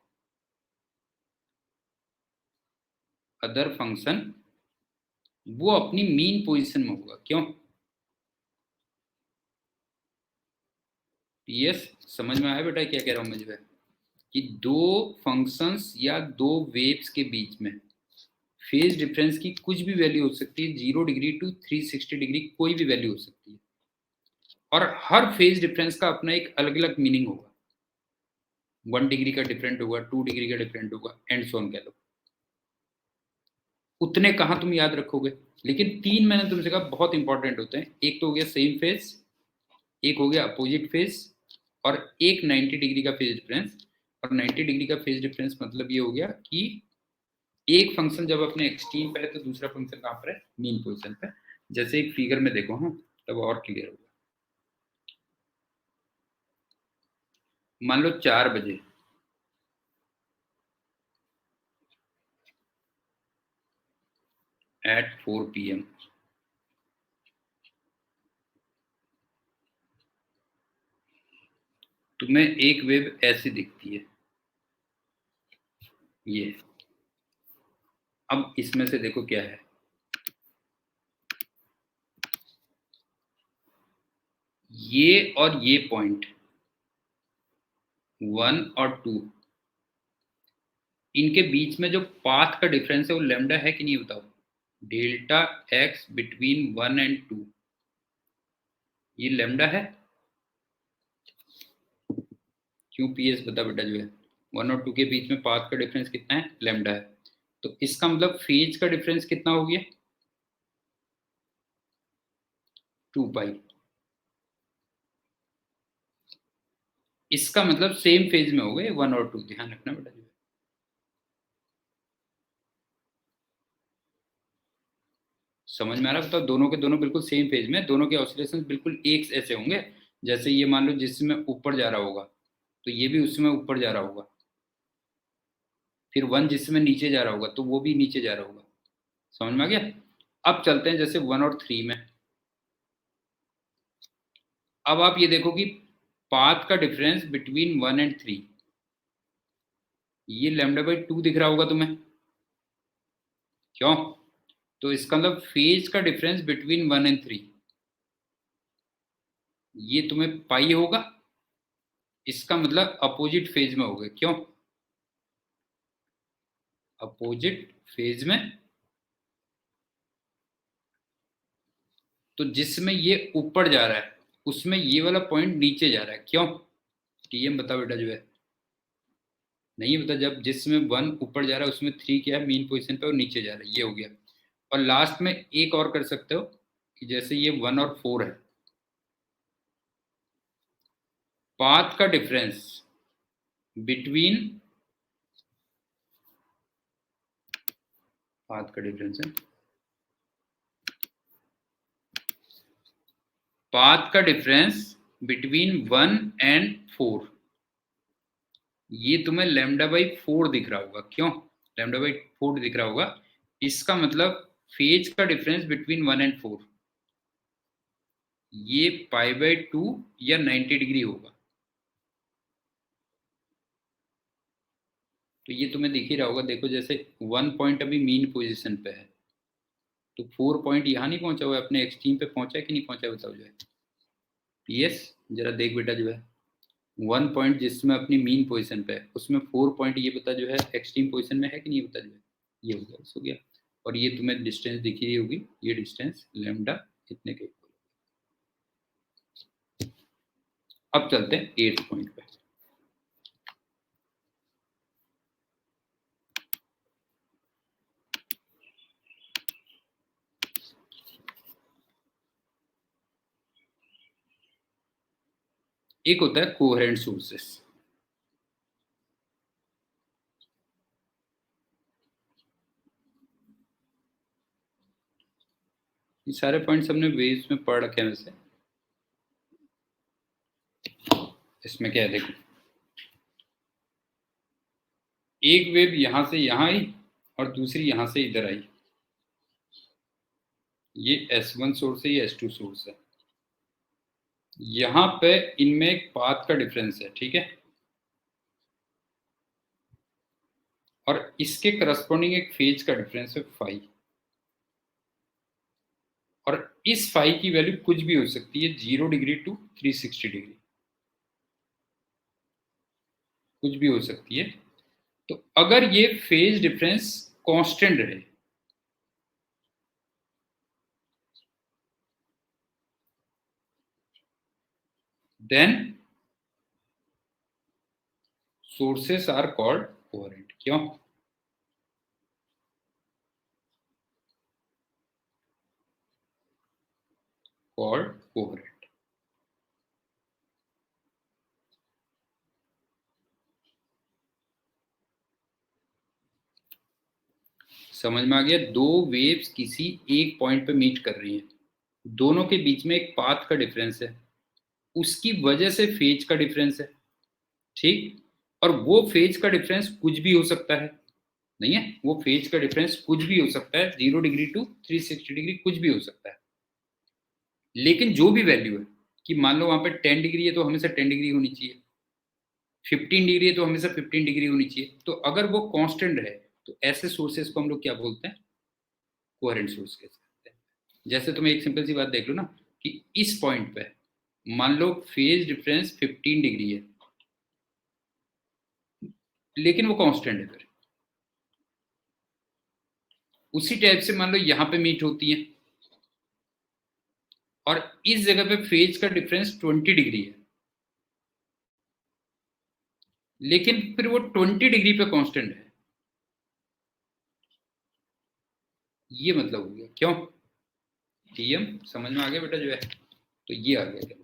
अदर फंक्शन वो अपनी मीन पोजीशन में होगा, क्यों पीएस समझ में आया बेटा क्या कह रहा हूं मुझे, कि दो फंक्शंस या दो वेव्स के बीच में फेज डिफरेंस की कुछ भी वैल्यू हो सकती है, 0 डिग्री टू 360 डिग्री कोई भी वैल्यू हो सकती है, और हर फेज डिफरेंस का अपना एक अलग अलग मीनिंग होगा, 1 डिग्री का डिफरेंट होगा, 2 डिग्री का डिफरेंट होगा एंड सो ऑन कह लो। उतने कहाँ तुम याद रखोगे, लेकिन तीन मैंने तुमसे कहा बहुत इंपॉर्टेंट होते हैं, एक तो हो गया सेम फेज, एक हो गया अपोजिट फेज, और एक 90 डिग्री का फेज डिफरेंस। और 90 डिग्री का फेज डिफरेंस मतलब ये हो गया कि एक फंक्शन जब अपने एक्सट्रीम पे है तो दूसरा फंक्शन कहाँ पर है, मीन पोजीशन पे। जैसे एक फिगर में देखो, हाँ तब और क्लियर होगा। मान लो 4 बजे at 4 PM तुम्हें एक वेव ऐसी दिखती है, ये। अब इसमें से देखो क्या है, ये और ये पॉइंट 1 और 2, इनके बीच में जो पाथ का डिफरेंस है वो लेमडा है कि नहीं बताओ, डेल्टा एक्स बिटवीन 1 एंड 2, ये लेमडा है। क्यों पीएस बता बेटा, जो है 1 और 2 के बीच में पाथ का डिफरेंस कितना है, लेमडा है। तो इसका मतलब फेज का डिफरेंस कितना हो गया, 2 पाई। इसका मतलब सेम फेज में हो गए 1 और 2, ध्यान रखना बेटा। समझ में आ रहा है, बताओ, दोनों के दोनों बिल्कुल सेम फेज में, दोनों के ऑसिलेशन बिल्कुल एक ऐसे होंगे। जैसे ये मान लो जिसमें ऊपर जा रहा होगा तो ये भी उसमें ऊपर जा रहा होगा, फिर 1 जिसमें नीचे जा रहा होगा तो वो भी नीचे जा रहा होगा। समझ में आ गया। अब चलते हैं जैसे 1 और 3 में। अब आप ये देखो कि पाथ का डिफरेंस बिटवीन 1 एंड 3, ये λ/2 दिख रहा होगा तुम्हें, क्यों, तो इसका मतलब फेज का डिफरेंस बिटवीन 1 एंड 3 ये तुम्हें पाई होगा। इसका मतलब अपोजिट फेज में हो गए, क्यों अपोजिट फेज में, तो जिसमें ये ऊपर जा रहा है उसमें ये वाला पॉइंट नीचे जा रहा है, क्यों टीएम बता बेटा, जो है नहीं बता, जब जिसमें 1 ऊपर जा रहा है उसमें 3 क्या है, मीन पोजीशन पे और नीचे जा रहा है, ये हो गया। और लास्ट में एक और कर सकते हो कि जैसे ये 1 और 4 है, पाथ का डिफरेंस बिटवीन, पाथ का डिफरेंस है, पाथ का डिफरेंस बिटवीन 1 एंड 4, ये तुम्हें λ/4 दिख रहा होगा, क्यों λ/4 दिख रहा होगा। इसका मतलब फेज का डिफरेंस बिटवीन 1 एंड 4, ये π/2 या 90 डिग्री होगा। तो ये तुम्हें दिख ही रहा होगा, देखो जैसे 1 पॉइंट अभी मीन पोजीशन पे है, तो 4 पॉइंट यहाँ नहीं पहुंचा हुआ है, अपने एक्सट्रीम पे पहुंचा है कि नहीं पहुंचा, बताओ जो है। यस, जरा देख बेटा जो है 1 पॉइंट जिसमें अपनी मीन पोजीशन पे है, उसमें 4 पॉइंट ये बता जो है एक्सट्रीम पोजीशन में है कि नहीं बता जो है। ये हो गया, हो गया। और ये तुम्हें डिस्टेंस दिख रही होगी, ये डिस्टेंस लैम्डा इतने के। अब चलते हैं 8th पॉइंट पे। एक होता है कोहेरेंट सोर्सेस। ये सारे पॉइंट्स हमने वेव्स में पढ़ रखे हैं वैसे। इसमें क्या है, देखो एक वेव यहां से यहां आई और दूसरी यहां से इधर आई। ये S1 सोर्स है, ये S2 सोर्स है। यहां पे इनमें एक पाथ का डिफरेंस है, ठीक है, और इसके करस्पॉन्डिंग एक फेज का डिफरेंस है फाई। और इस फाई की वैल्यू कुछ भी हो सकती है, 0 डिग्री टू 360 डिग्री, कुछ भी हो सकती है। तो अगर ये फेज डिफरेंस कांस्टेंट रहे, then sources are called coherent. क्यों? Called coherent. समझ में आ गया? दो वेव्स किसी एक पॉइंट पे मीट कर रही हैं, दोनों के बीच में एक पाथ का डिफरेंस है, उसकी वजह से फेज का डिफरेंस है, ठीक। और वो फेज का डिफरेंस कुछ भी हो सकता है, नहीं है, वो फेज का डिफरेंस कुछ भी हो सकता है, 0 डिग्री टू 360 डिग्री कुछ भी हो सकता है। लेकिन जो भी वैल्यू है, कि मान लो वहां पे 10 डिग्री है तो हमेशा 10 डिग्री होनी चाहिए, 15 डिग्री है तो हमेशा 15 डिग्री होनी चाहिए। तो अगर वो कांस्टेंट रहे तो ऐसे सोर्सेस को हम लोग क्या बोलते हैं? कोहेरेंट सोर्स कह सकते हैं। जैसे तुम एक सिंपल सी बात देख लो ना, कि इस पॉइंट पे मान लो फेज डिफरेंस 15 डिग्री है, लेकिन वो कांस्टेंट है। फिर उसी टाइप से मान लो यहां पे मीट होती है और इस जगह पे फेज का डिफरेंस 20 डिग्री है, लेकिन फिर वो 20 डिग्री पे कांस्टेंट है। ये मतलब हो गया। क्यों? टीएम समझ में आ गया बेटा जो है, तो ये आ गया।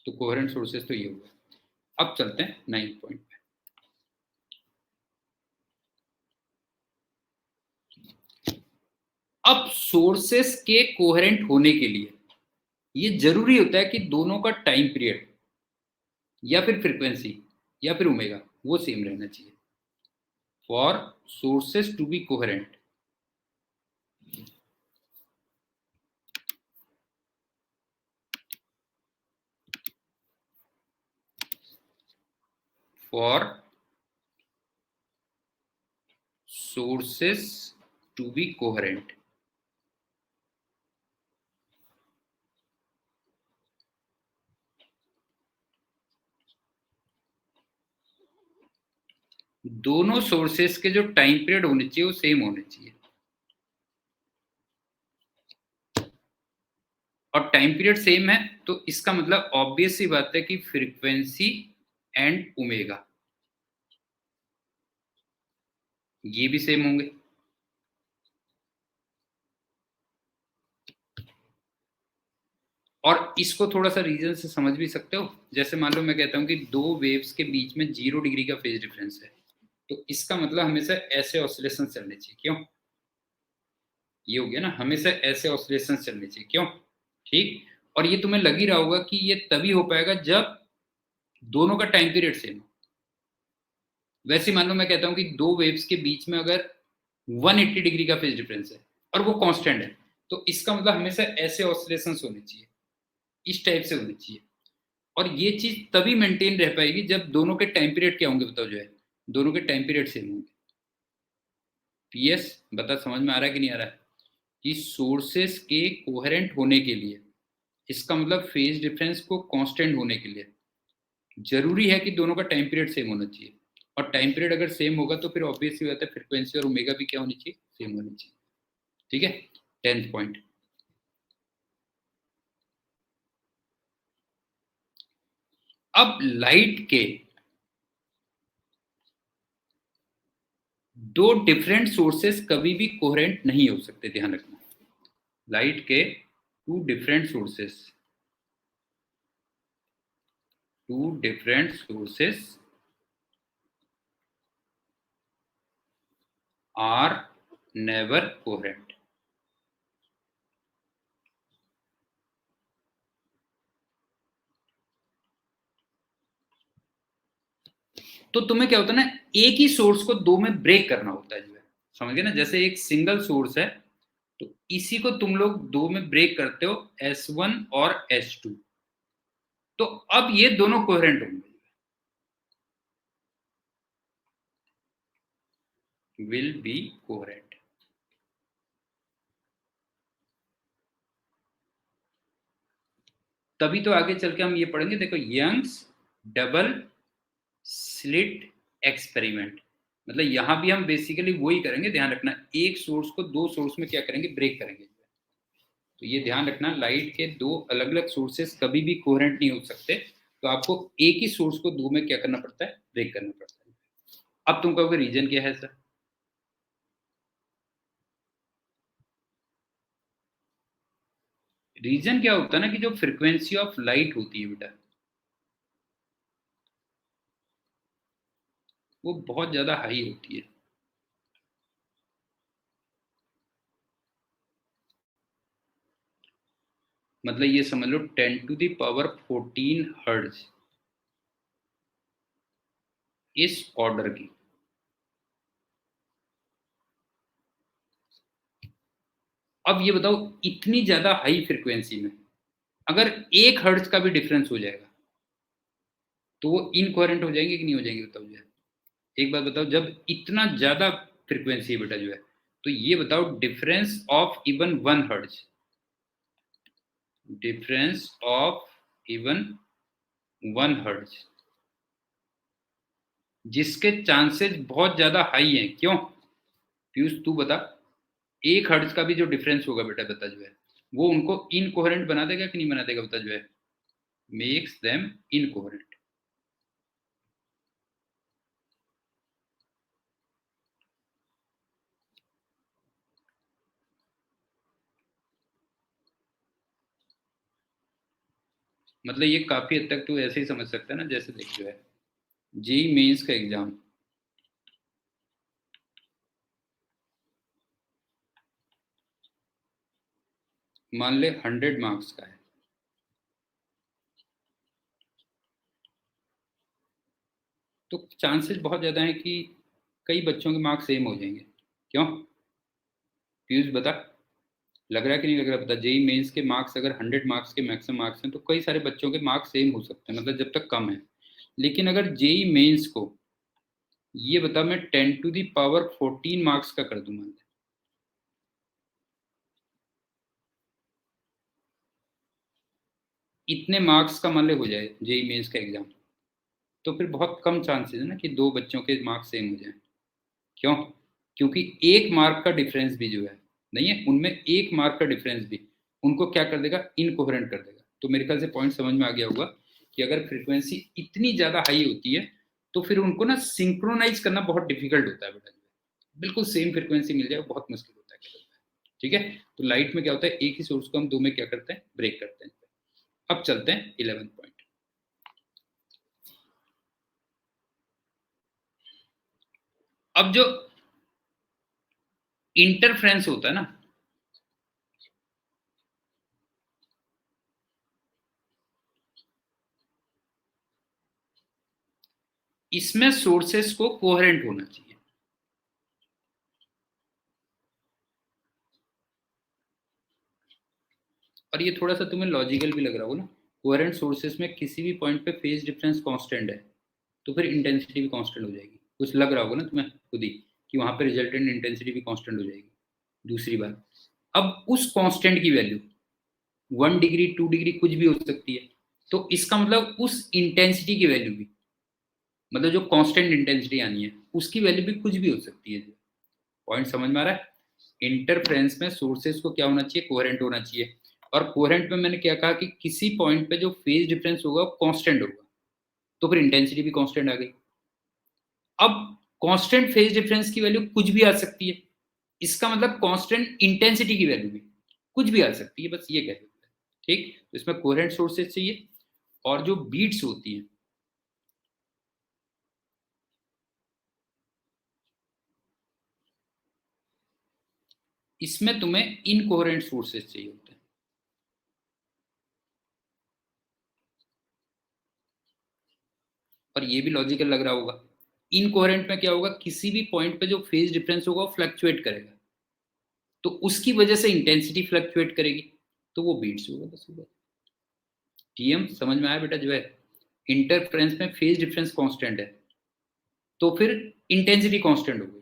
तो कोहेरेंट सोर्सेस तो ये हो गया। अब चलते हैं 9th पॉइंट पे। अब सोर्सेस के कोहेरेंट होने के लिए ये जरूरी होता है कि दोनों का टाइम पीरियड या फिर फ्रीक्वेंसी या फिर ओमेगा वो सेम रहना चाहिए for sources to be coherent. For sources to be coherent, दोनों सोर्सेस के जो टाइम पीरियड होने चाहिए वो सेम होने चाहिए। और टाइम पीरियड सेम है तो इसका मतलब ऑब्वियस सी बात है कि फ्रीक्वेंसी एंड ओमेगा ये भी सेम होंगे। और इसको थोड़ा सा रीजन से समझ भी सकते हो। जैसे मान लो मैं कहता हूं कि दो वेव्स के बीच में 0 डिग्री का फेज डिफरेंस है, तो इसका मतलब हमेशा ऐसे ऑसिलेशन चलने चाहिए। क्यों? ये हो गया ना, हमेशा ऐसे ऑसिलेशन चलने चाहिए। क्यों? ठीक। और ये तुम्हें लग ही रहा होगा कि ये तभी हो पाएगा जब दोनों का टाइम पीरियड सेम हो। वैसे मान लो मैं कहता हूं कि दो वेव्स के बीच में अगर 180 डिग्री का फेज डिफरेंस है और वो कांस्टेंट है, तो इसका मतलब हमेशा ऐसे ऑसिलेशंस होने चाहिए। इस टाइप से होनी चाहिए। और ये चीज तभी मेंटेन रह पाएगी जब दोनों के टाइम पीरियड क्या होंगे बताओ, जो है दोनों के टाइम पीरियड सेम होंगे। पीएस बता, समझ में आ रहा है कि नहीं आ रहा है कि सोर्सेस के कोहेरेंट होने के लिए, इसका मतलब फेज डिफरेंस को कांस्टेंट होने के लिए जरूरी है कि दोनों का टाइम पीरियड सेम होना चाहिए। और टाइम पीरियड अगर सेम होगा तो फिर ऑब्वियसली बात है फ्रीक्वेंसी और ओमेगा भी क्या होनी चाहिए, सेम होनी चाहिए। ठीक है, 10th पॉइंट। अब लाइट के दो डिफरेंट सोर्सेस कभी भी कोहेरेंट नहीं हो सकते, ध्यान रखना। लाइट के two different sources are never coherent. तो तुम्हें क्या होता है ना, एक ही सोर्स को दो में ब्रेक करना होता है, जो है समझ गए ना। जैसे एक सिंगल सोर्स है तो इसी को तुम लोग दो में ब्रेक करते हो, S1 और S2। तो अब ये दोनों कोहेरेंट होंगे, विल बी कोहेरेंट। तभी तो आगे चल के हम ये पढ़ेंगे, देखो यंग्स डबल स्लिट एक्सपेरिमेंट, मतलब यहां भी हम बेसिकली वही करेंगे, ध्यान रखना। एक सोर्स को दो सोर्स में क्या करेंगे, ब्रेक करेंगे। तो ये ध्यान रखना, लाइट के दो अलग अलग सोर्सेस कभी भी कोहेरेंट नहीं हो सकते। तो आपको एक ही सोर्स को दो में क्या करना पड़ता है, ब्रेक करना पड़ता है। अब तुम कहोगे रीजन क्या है सर? रीजन क्या होता है ना कि जो फ्रीक्वेंसी ऑफ लाइट होती है बेटा, वो बहुत ज्यादा हाई होती है। मतलब ये समझ लो 10⁻14 हर्ट्ज इस ऑर्डर की। अब ये बताओ, इतनी ज्यादा हाई फ्रीक्वेंसी में अगर 1 हर्ट्ज का भी डिफरेंस हो जाएगा तो वो इनकोहेरेंट हो जाएंगे कि नहीं हो जाएंगे, बताओ जो है। एक बात बताओ, जब इतना ज्यादा फ्रीक्वेंसी बेटा जो है, तो ये बताओ difference of even 1 hertz, difference of even 1 hertz, जिसके चांसेस बहुत ज्यादा हाई हैं, क्यों पीयूष तू बता। 1 हर्ट्ज का भी जो डिफरेंस होगा बेटा, बता जो है, वो उनको इनकोहेरेंट बना देगा कि नहीं बना देगा, बता जो है, मेक्स देम इनकोहेरेंट। मतलब ये काफी हद तक तू ऐसे ही समझ सकता है ना, जैसे देख जो है जेई मेंस का एग्जाम, मान ले 100 मार्क्स का है, तो चांसेस बहुत ज्यादा है कि कई बच्चों के मार्क्स सेम हो जाएंगे। क्यों पीयूष बता, लग रहा है कि नहीं लग रहा, बता। जेई मेंस के मार्क्स अगर 100 मार्क्स के मैक्सिमम मार्क्स हैं तो कई सारे बच्चों के मार्क्स सेम हो सकते हैं, मतलब जब तक कम है। लेकिन अगर जेई मेंस को, ये बता, मैं 10⁻14 मार्क्स का कर दूं, मान ले इतने मार्क्स का मान ले हो जाए जेई मेंस का एग्जाम, तो फिर बहुत कम चांसेस है ना कि दो बच्चों के मार्क्स सेम हो जाए। क्यों? क्योंकि 1 मार्क का डिफरेंस भी जो है, नहीं है उनमें, 1 मार्क का डिफरेंस भी उनको क्या कर देगा, इनकोहेरेंट कर देगा। तो मेरे ख्याल से पॉइंट समझ में आ गया होगा कि अगर फ्रीक्वेंसी इतनी ज्यादा हाई होती है तो फिर उनको ना सिंक्रोनाइज करना बहुत डिफिकल्ट होता है बेटा। बिल्कुल सेम फ्रीक्वेंसी मिल जाए बहुत मुश्किल होता है। ठीक है, तो लाइट में क्या होता है, एक ही सोर्स को हम दो में क्या करते हैं, ब्रेक करते हैं। अब चलते हैं 11th पॉइंट। अब जो इंटरफ्रेंस होता है ना, इसमें सोर्सेस को कोहेरेंट होना चाहिए। और ये थोड़ा सा तुम्हें लॉजिकल भी लग रहा हो ना, कोहेरेंट सोर्सेस में किसी भी पॉइंट पे फेज डिफरेंस कांस्टेंट है तो फिर इंटेंसिटी भी कांस्टेंट हो जाएगी। कुछ लग रहा होगा ना तुम्हें खुद ही कि वहां पे रिजल्टेंट इंटेंसिटी भी कांस्टेंट हो जाएगी। दूसरी बात, अब उस कांस्टेंट की वैल्यू 1 डिग्री 2 डिग्री कुछ भी हो सकती है, तो इसका मतलब उस इंटेंसिटी की वैल्यू भी, मतलब जो कांस्टेंट इंटेंसिटी आनी है उसकी वैल्यू भी कुछ भी हो सकती है। पॉइंट समझ में आ रहा है? इंटरफेरेंस में सोर्सेज को क्या होना चाहिए, कोहेरेंट होना चाहिए। और कोहेरेंट में मैंने क्या कहा कि किसी पॉइंट पे जो फेज डिफरेंस होगा वो कांस्टेंट होगा, तो फिर इंटेंसिटी भी कांस्टेंट आ गई। अब कांस्टेंट फेज डिफरेंस की वैल्यू कुछ भी आ सकती है, इसका मतलब कांस्टेंट इंटेंसिटी की वैल्यू भी कुछ भी आ सकती है, बस ये कह सकते हैं। ठीक, तो इसमें कोहेरेंट सोर्सेज चाहिए। और जो बीट्स होती हैं, इसमें तुम्हें इनकोहेरेंट सोर्सेज चाहिए होते हैं। और ये भी लॉजिकल लग रहा होगा। इनकोहेरेंट में क्या होगा, किसी भी पॉइंट पे जो फेज डिफरेंस होगा वो फ्लक्चुएट करेगा, तो उसकी वजह से इंटेंसिटी फ्लक्चुएट करेगी, तो वो बीट्स होगा। बस होगा। टीएम समझ में आया बेटा? जो है इंटरफेरेंस में फेज डिफरेंस कांस्टेंट है तो फिर इंटेंसिटी कांस्टेंट होगी।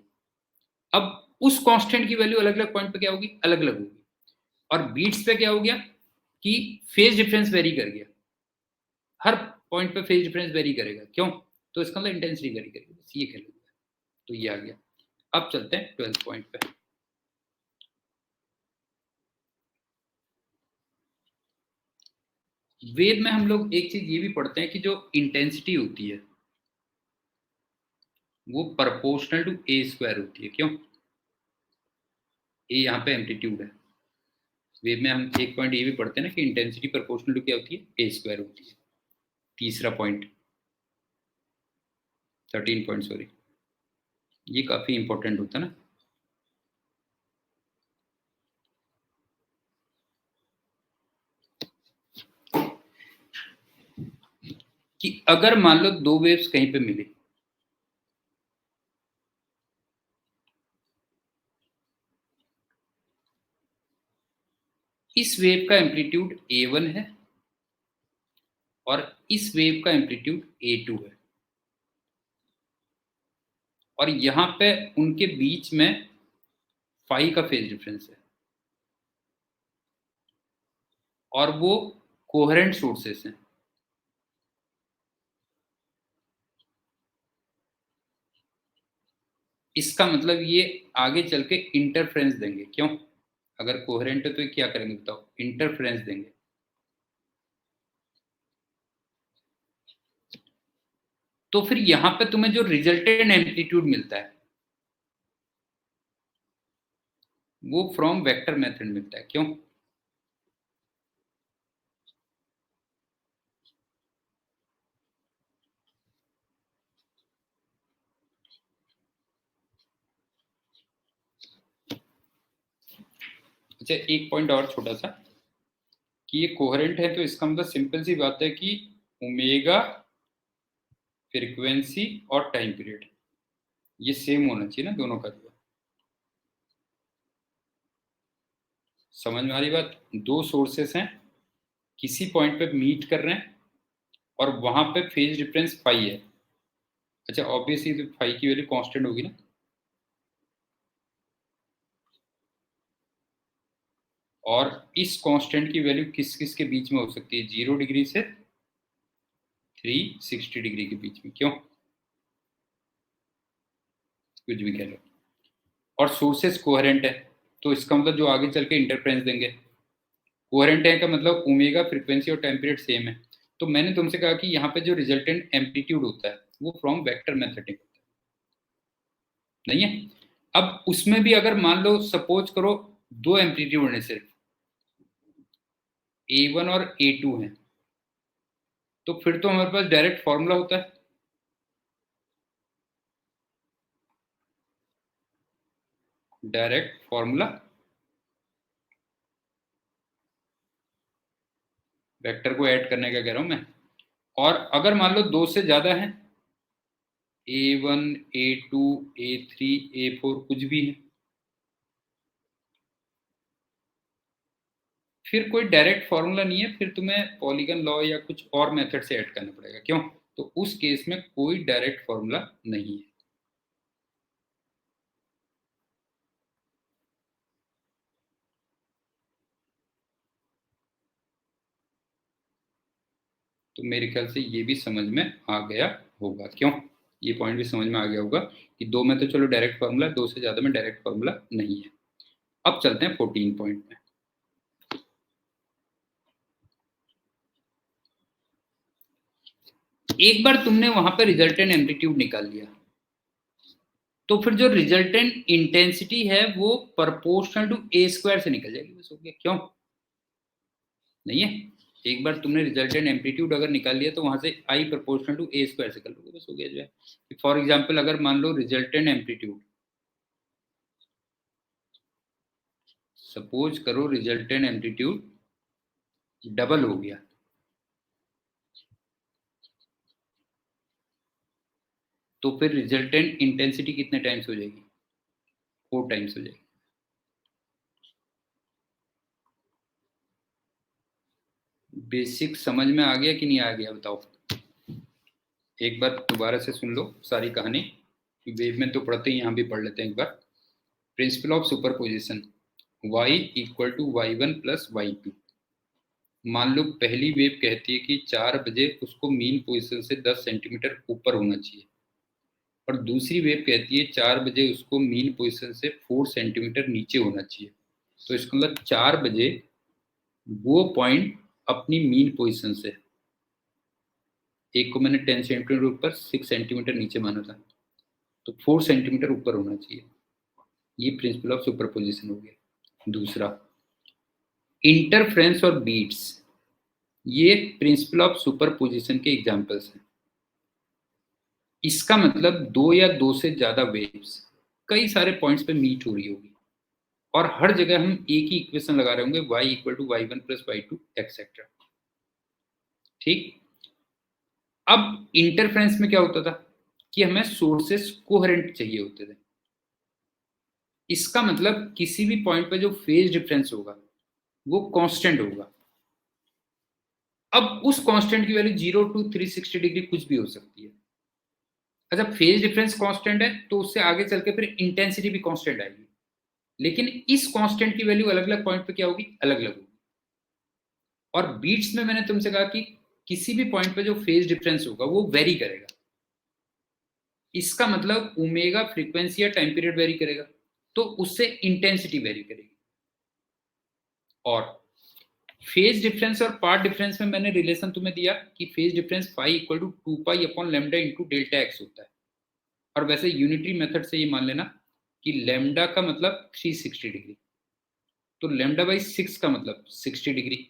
अब उस कांस्टेंट की वैल्यू अलग अलग पॉइंट पे क्या होगी, अलग अलग होगी। और बीट्स पे क्या हो गया कि फेज डिफरेंस वेरी कर गया, हर पॉइंट पे फेज डिफरेंस वेरी करेगा। क्यों? तो इसका मतलब इंटेंसिटी वेरी करेगी, बस ये कह लो। तो ये आ गया। अब चलते हैं 12th पॉइंट पे। वेव में हम लोग एक चीज ये भी पढ़ते हैं कि जो इंटेंसिटी होती है वो प्रोपोर्शनल टू ए स्क्वायर होती है। क्यों? ए यहाँ पे एम्पलीट्यूड है। वेव में हम एक पॉइंट ये भी पढ़ते हैं ना कि इंटेंसिटी प्रोपोर्शनल टू क्या होती है, ए स्क्वायर होती है। तीसरा पॉइंट, 13 पॉइंट सॉरी, ये काफी इंपॉर्टेंट होता है ना। कि अगर मान लो दो वेव्स कहीं पे मिली, इस वेव का एम्पलीट्यूड a1 है और इस वेव का एम्पलीट्यूड a2 है, और यहां पे उनके बीच में फाई का फेज डिफरेंस है, और वो कोहेरेंट सोर्सेस हैं। इसका मतलब ये आगे चल के इंटरफेरेंस देंगे। क्यों? अगर कोहेरेंट है तो ये क्या करेंगे बताओ, इंटरफेरेंस देंगे। तो फिर यहां पे तुम्हें जो रिजल्टेंट एम्पलीट्यूड मिलता है वो फ्रॉम वेक्टर मेथड मिलता है। क्यों? अच्छा, एक पॉइंट और छोटा सा, कि ये कोहेरेंट है तो इसका मतलब सिंपल सी बात है कि ओमेगा, फ्रीक्वेंसी और टाइम पीरियड ये सेम होना चाहिए ना दोनों का। समझ में आ रही बात? दो सोर्सेस हैं, किसी पॉइंट पे मीट कर रहे हैं और वहां पे फेज डिफरेंस फाई है। अच्छा, ऑब्वियसली तो फाई की वैल्यू कांस्टेंट होगी ना। और इस कांस्टेंट की वैल्यू किस किस के बीच में हो सकती है, 0 डिग्री से 360 डिग्री के बीच में। क्यों? कुछ भी कह लो। और सोर्सेस कोहेरेंट है तो इसका मतलब जो आगे चल के इंटरफेरेंस देंगे। कोहेरेंट है का मतलब ओमेगा, फ्रीक्वेंसी और टाइम पीरियड सेम है। तो मैंने तुमसे कहा कि यहाँ पे जो रिजल्टेंट एम्पलीट्यूड होता है वो फ्रॉम वेक्टर मैथमेटिक नहीं है। अब उसमें भी अगर मान लो सपोज करो दो एम्पलीट्यूड है, सिर्फ A1 और A2 है, तो फिर तो हमारे पास डायरेक्ट फॉर्मूला होता है। डायरेक्ट फॉर्मूला वेक्टर को ऐड करने का कह रहा हूं मैं। और अगर मान लो दो से ज्यादा है, A1 A2 A3 A4 कुछ भी है, फिर कोई डायरेक्ट फॉर्मूला नहीं है, फिर तुम्हें पॉलीगन लॉ या कुछ और मेथड से ऐड करना पड़ेगा। क्यों? तो उस केस में कोई डायरेक्ट फॉर्मूला नहीं है। तो मेरे ख्याल से ये भी समझ में आ गया होगा। क्यों? ये पॉइंट भी समझ में आ गया होगा कि दो में तो चलो डायरेक्ट फॉर्मूला, दो से ज्यादा में डायरेक्ट फॉर्मूला नहीं है। अब चलते हैं 14 पॉइंट में। एक बार तुमने वहां पर रिजल्टेंट एम्पलीट्यूड निकाल लिया, तो फिर जो रिजल्टेंट इंटेंसिटी है वो प्रोपोर्शनल टू ए स्क्वायर से निकल जाएगी, बस हो गया। क्यों नहीं है? एक बार तुमने रिजल्टेंट एम्पलीट्यूड अगर निकाल लिया तो वहां से I proportional to A square से कर लोगे, बस हो गया। जो है फॉर एग्जांपल अगर मान लो रिजल्टेंट एम्पलीट्यूड, सपोज करो रिजल्टेंट एम्पलीट्यूड डबल हो गया, तो फिर रिजल्टेंट इंटेंसिटी कितने टाइम्स हो जाएगी? 4 टाइम्स हो जाएगी। बेसिक समझ में आ गया कि नहीं आ गया बताओ? एक बार दोबारा से सुन लो सारी कहानी, वेव में तो पढ़ते ही, यहाँ भी पढ़ लेते हैं एक बार। Principle of superposition, y equal to y1 plus y2। मान लो पहली वेव कहती है कि 4 बजे उसको मीन पोजीशन से 10 सेंटीमीटर ऊपर होना चाहिए, और दूसरी वेव कहती है 4 बजे उसको मीन पोजीशन से 4 सेंटीमीटर नीचे होना चाहिए। तो इसका मतलब 4 बजे वो पॉइंट अपनी मीन पोजीशन से, एक को मैंने 10 सेंटीमीटर ऊपर 6 सेंटीमीटर नीचे माना था, तो 4 सेंटीमीटर ऊपर होना चाहिए। ये प्रिंसिपल ऑफ सुपरपोजिशन हो गया। दूसरा, इंटरफ्रेंस और बीट्स, ये प्रिंसिपल ऑफ सुपरपोजिशन के एग्जांपल्स हैं। इसका मतलब दो या दो से ज्यादा वेव्स कई सारे पॉइंट्स पे मीट हो रही होगी, और हर जगह हम एक ही इक्वेशन लगा रहे होंगे, y equal to y1 plus y2 etcetera. ठीक। अब इंटरफ्रेंस में क्या होता था कि हमें सोर्सेस कोहेरेंट चाहिए होते थे। इसका मतलब किसी भी पॉइंट पे जो फेज डिफरेंस होगा वो कांस्टेंट होगा। अब उस कांस्टेंट की वैल्यू 0 टू 360 डिग्री कुछ भी हो सकती है। अच्छा, फेज डिफरेंस कांस्टेंट है तो उससे आगे चल के फिर इंटेंसिटी भी कांस्टेंट आएगी, लेकिन इस कांस्टेंट की वैल्यू अलग अलग पॉइंट पे क्या होगी? अलग अलग होगी। और बीट्स में मैंने तुमसे कहा कि किसी भी पॉइंट पे जो फेज डिफरेंस होगा वो वेरी करेगा। इसका मतलब ओमेगा फ्रीक्वेंसी या टाइम पीरियड वेरी करेगा, तो उससे इंटेंसिटी वेरी करेगी। और फेज डिफरेंस और पार्ट डिफरेंस में मैंने रिलेशन तुम्हें दिया कि phase difference phi equal to 2 pi upon lambda into delta x होता है। और वैसे यूनिटरी मेथड से ये मान लेना कि लैम्डा का मतलब 360 डिग्री, तो लैम्डा बाई 6 का मतलब 60 डिग्री,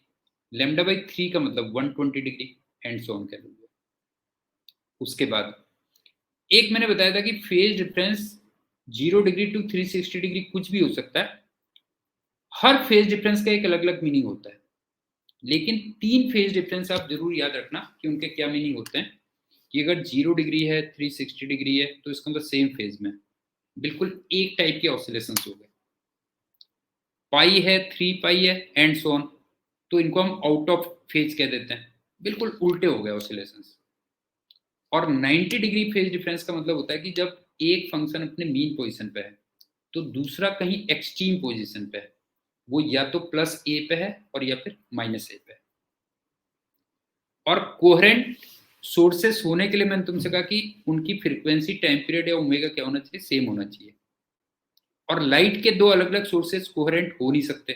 लैम्डा बाई 3 का मतलब 120 डिग्री, एंड सो ऑन कह लीजिए। उसके बाद एक मैंने बताया था कि phase difference 0 degree to 360 degree कुछ भी हो सकता है। हर फेज डिफरेंस का एक अलग अलग मीनिंग होता है, लेकिन 3 फेज डिफरेंस आप जरूर याद रखना कि उनके क्या मीनिंग होते हैं। कि अगर 0 डिग्री है, 360 डिग्री है, तो इसका मतलब सेम फेज में, बिल्कुल एक टाइप के ऑसिलेशन हो गए। पाई है, 3 पाई है, एंड सो ऑन, तो इनको हम आउट ऑफ फेज कह देते हैं, बिल्कुल उल्टे हो गए ऑसिलेशन। और 90 डिग्री फेज डिफरेंस का मतलब होता है कि जब एक फंक्शन अपने मीन पोजीशन पे है तो दूसरा कहीं एक्सट्रीम पोजीशन पे है, वो या तो प्लस ए पे है और या फिर माइनस ए पे है। और कोहेरेंट सोर्सेस होने के लिए मैंने तुमसे कहा कि उनकी फ्रीक्वेंसी, टाइम पीरियड या ओमेगा क्या होना चाहिए? सेम होना चाहिए। और लाइट के दो अलग अलग सोर्सेस कोहेरेंट हो नहीं सकते।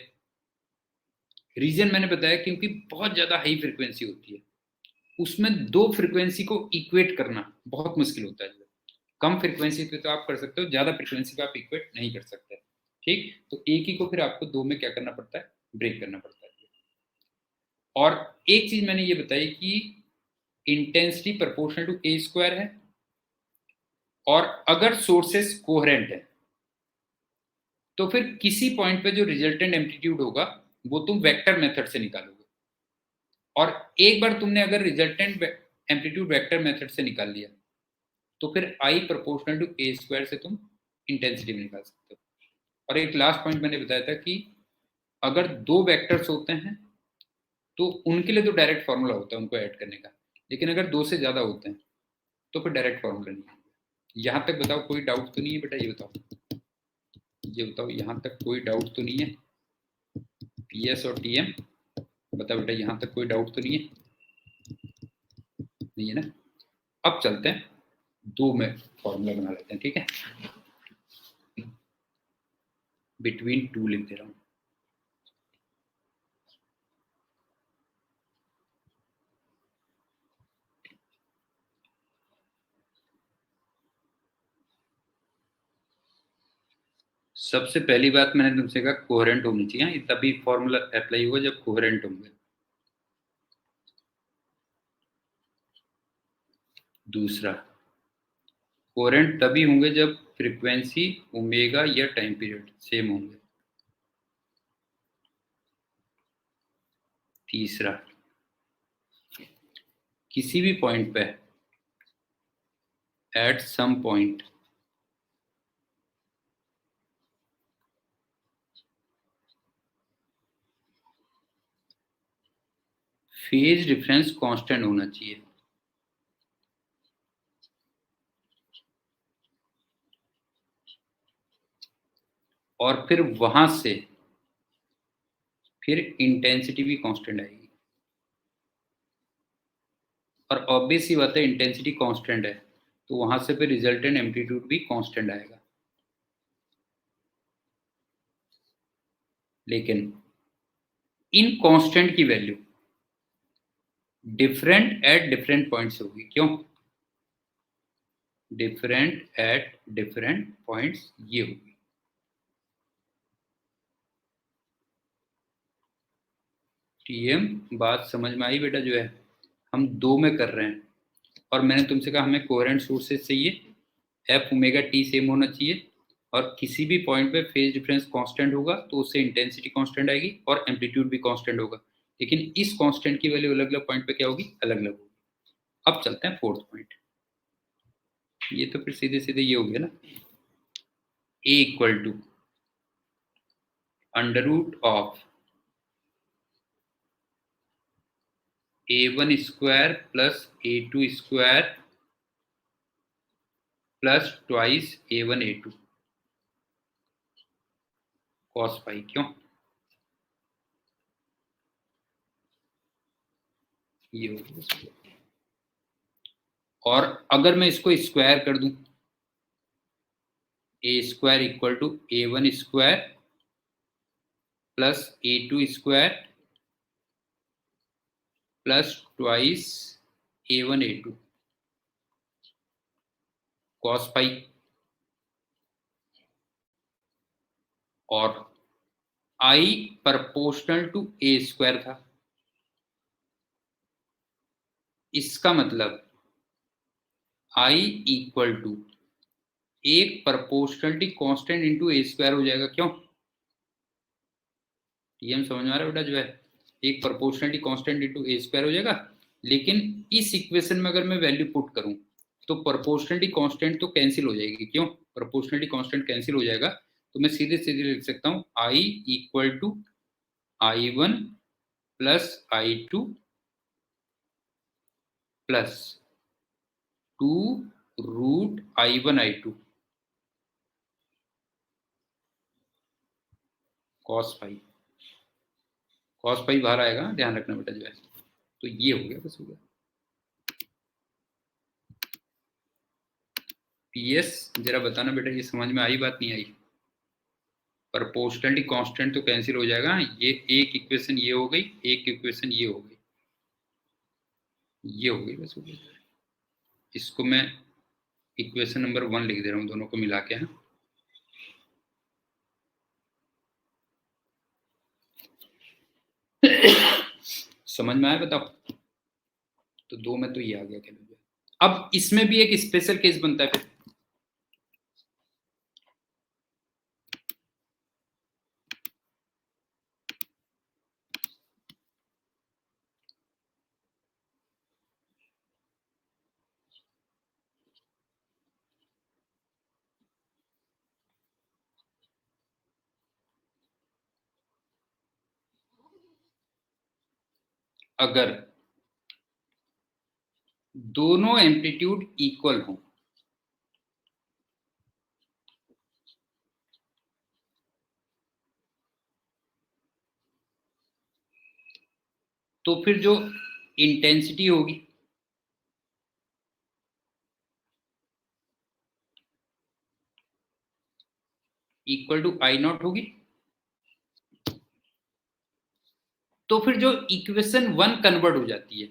रीजन मैंने बताया क्योंकि बहुत ज्यादा हाई फ्रीक्वेंसी होती है, उसमें दो फ्रीक्वेंसी को इक्वेट करना बहुत मुश्किल होता है। कम फ्रीक्वेंसी पे तो आप कर सकते हो, ज्यादा फ्रीक्वेंसी पे आप इक्वेट नहीं कर सकते। ठीक, तो एक ही को फिर आपको दो में क्या करना पड़ता है? ब्रेक करना पड़ता है। और एक चीज मैंने ये बताई कि intensity proportional to A square है, और अगर सोर्सेस कोहेरेंट है तो फिर किसी पॉइंट पे जो रिजल्टेंट एम्पलीट्यूड होगा वो तुम वेक्टर मेथड से निकालोगे। और एक बार तुमने अगर रिजल्टेंट एम्पलीट्यूड वेक्टर मेथड से निकाल लिया तो फिर I proportional to A square से तुम इंटेंसिटी में निकाल सकते हो। और एक लास्ट पॉइंट मैंने बताया था कि अगर 2 वेक्टर्स होते हैं तो उनके लिए तो डायरेक्ट फॉर्मूला होता है उनको ऐड करने का, लेकिन अगर 2 से ज़्यादा होते हैं तो फिर डायरेक्ट फॉर्मूला नहीं है। यहाँ तक बताओ कोई डाउट तो नहीं है बेटा? ये बताओ यहाँ तक कोई डाउट तो नहीं है? पीएस और टीएम बताओ बेटा, यहाँ तक कोई डाउट तो नहीं है? नहीं है ना? अब चलते हैं 2 में फॉर्मूला बना लेते हैं, ठीक है? बिटवीन 2 लिख दे रहा हूँ। सबसे पहली बात मैंने तुमसे कहा कोहेरेंट होनी चाहिए, तभी फॉर्मूला अप्लाई होगा जब कोहेरेंट होंगे। दूसरा, कोहेरेंट तभी होंगे जब फ्रीक्वेंसी, ओमेगा या टाइम पीरियड सेम होंगे। तीसरा, किसी भी पॉइंट पे at some point phase difference constant होना चाहिए। और फिर वहां से फिर इंटेंसिटी भी कांस्टेंट आएगी। और ऑब्वियस सी बात है, इंटेंसिटी कांस्टेंट है तो वहां से फिर रिजल्टेंट एम्पलीट्यूड भी कांस्टेंट आएगा। लेकिन इन कांस्टेंट की value different at different points होगी। क्यों डिफरेंट एट डिफरेंट पॉइंट्स? ये होगी। टीएम बात समझ में आई बेटा? जो है हम 2 में कर रहे हैं और मैंने तुमसे कहा हमें कोहेरेंट सोर्सेस चाहिए, एफ ओमेगा टी सेम होना चाहिए और किसी भी पॉइंट पे फेज डिफरेंस कांस्टेंट होगा तो उससे इंटेंसिटी कांस्टेंट आएगी और एम्पलीट्यूड भी कांस्टेंट होगा। लेकिन इस कांस्टेंट की वैल्यू अलग अलग पॉइंट पे क्या होगी? अलग अलग होगी। अब चलते हैं 4th पॉइंट। ये तो फिर सीधे सीधे ये हो गया ना, A equal to under root of a1 square plus a2 square plus twice a1 a2 cos phi. क्यों? ये हो गया। और अगर मैं इसको स्क्वायर कर दूं, A square equal to a1 square plus a2 square plus twice a1 a2 cos phi. और I proportional to A square था, इसका मतलब I इक्वल टू एक proportionality constant into A square हो जाएगा। क्यों? टीएम समझ में आ रहा है बेटा? जो है एक proportionality constant into A square हो जाएगा। लेकिन इस इक्वेशन में अगर मैं वैल्यू पुट करूं तो प्रोपोर्शनलिटी कांस्टेंट तो कैंसिल हो जाएगी। क्यों? प्रोपोर्शनलिटी कांस्टेंट कैंसिल हो जाएगा तो मैं सीधे सीधे लिख सकता हूं I equal to I1 plus I2 plus 2 root I1 I2 cos phi. Cos phi बाहर आएगा, ध्यान रखना बेटा। जो है तो ये हो गया, बस हो गया। पीएस जरा बताना बेटा, ये समझ में आई बात नहीं आई? प्रोपोर्शनलिटी कांस्टेंट तो कैंसिल हो जाएगा। ये एक इक्वेशन ये हो गई, एक इक्वेशन ये हो गई, ये हो गई, बस हो गई। इसको मैं इक्वेशन नंबर 1 लिख दे रहा हूँ दोनों को मिला के। हाँ, समझ में आया? बताओ। तो 2 में तो ये आ गया। क्या अब इसमें भी एक स्पेशल केस बनता है फिर। अगर दोनों एम्पलीट्यूड इक्वल हो, तो फिर जो इंटेंसिटी होगी इक्वल टू आई नॉट होगी। तो फिर जो इक्वेशन 1 कन्वर्ट हो जाती है,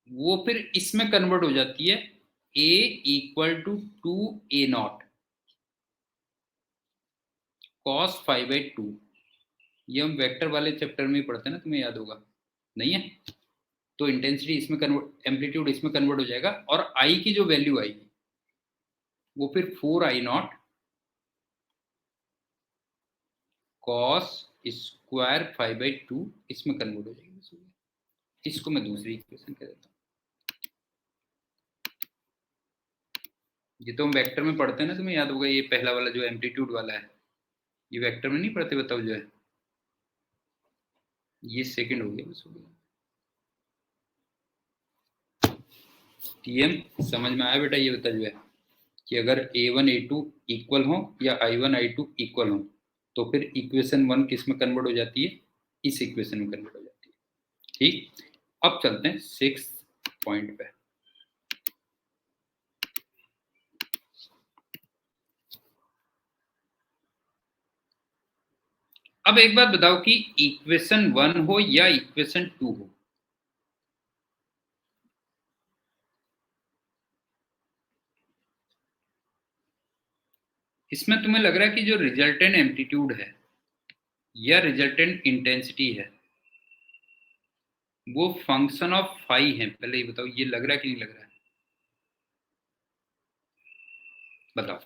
वो फिर इसमें कन्वर्ट हो जाती है, a equal to 2a0 cos 5/2। ये हम वेक्टर वाले चैप्टर में पढ़ते हैं ना, तुम्हें याद होगा, नहीं है? तो इंटेंसिटी इसमें कन्वर्ट, एम्पलीट्यूड इसमें कन्वर्ट हो जाएगा, और आई की जो वैल्यू आएगी वो फिर 4I0 cos स्क्वायर 5/2 इसमें कन्वर्ट हो जाएगी। इसको मैं दूसरी इक्वेशन कह देता हूँ। ये तो हम वेक्टर में पढ़ते हैं ना, तुम्हें याद होगा, ये पहला वाला जो एम्पलीट्यूड वाला है, ये वेक्टर में नहीं पढ़ते, बताओ जो है, ये सेकंड हो गया, बस हो गया। टीएम समझ में आया बेटा? ये बता जो है कि अगर a1 a2 इक्वल हो या i1 i2 इक्वल हो, तो फिर इक्वेशन 1 किस में कन्वर्ट हो जाती है? इस इक्वेशन में कन्वर्ट हो जाती है। ठीक, अब चलते हैं 6th पॉइंट पे। अब एक बात बताओ कि इक्वेशन 1 हो या इक्वेशन 2 हो, इसमें तुम्हें लग रहा है कि जो रिजल्टेंट एम्पलीट्यूड है या रिजल्टेंट इंटेंसिटी है वो फंक्शन ऑफ फाई है? पहले ये बताओ, ये लग रहा है कि नहीं लग रहा है? बताओ,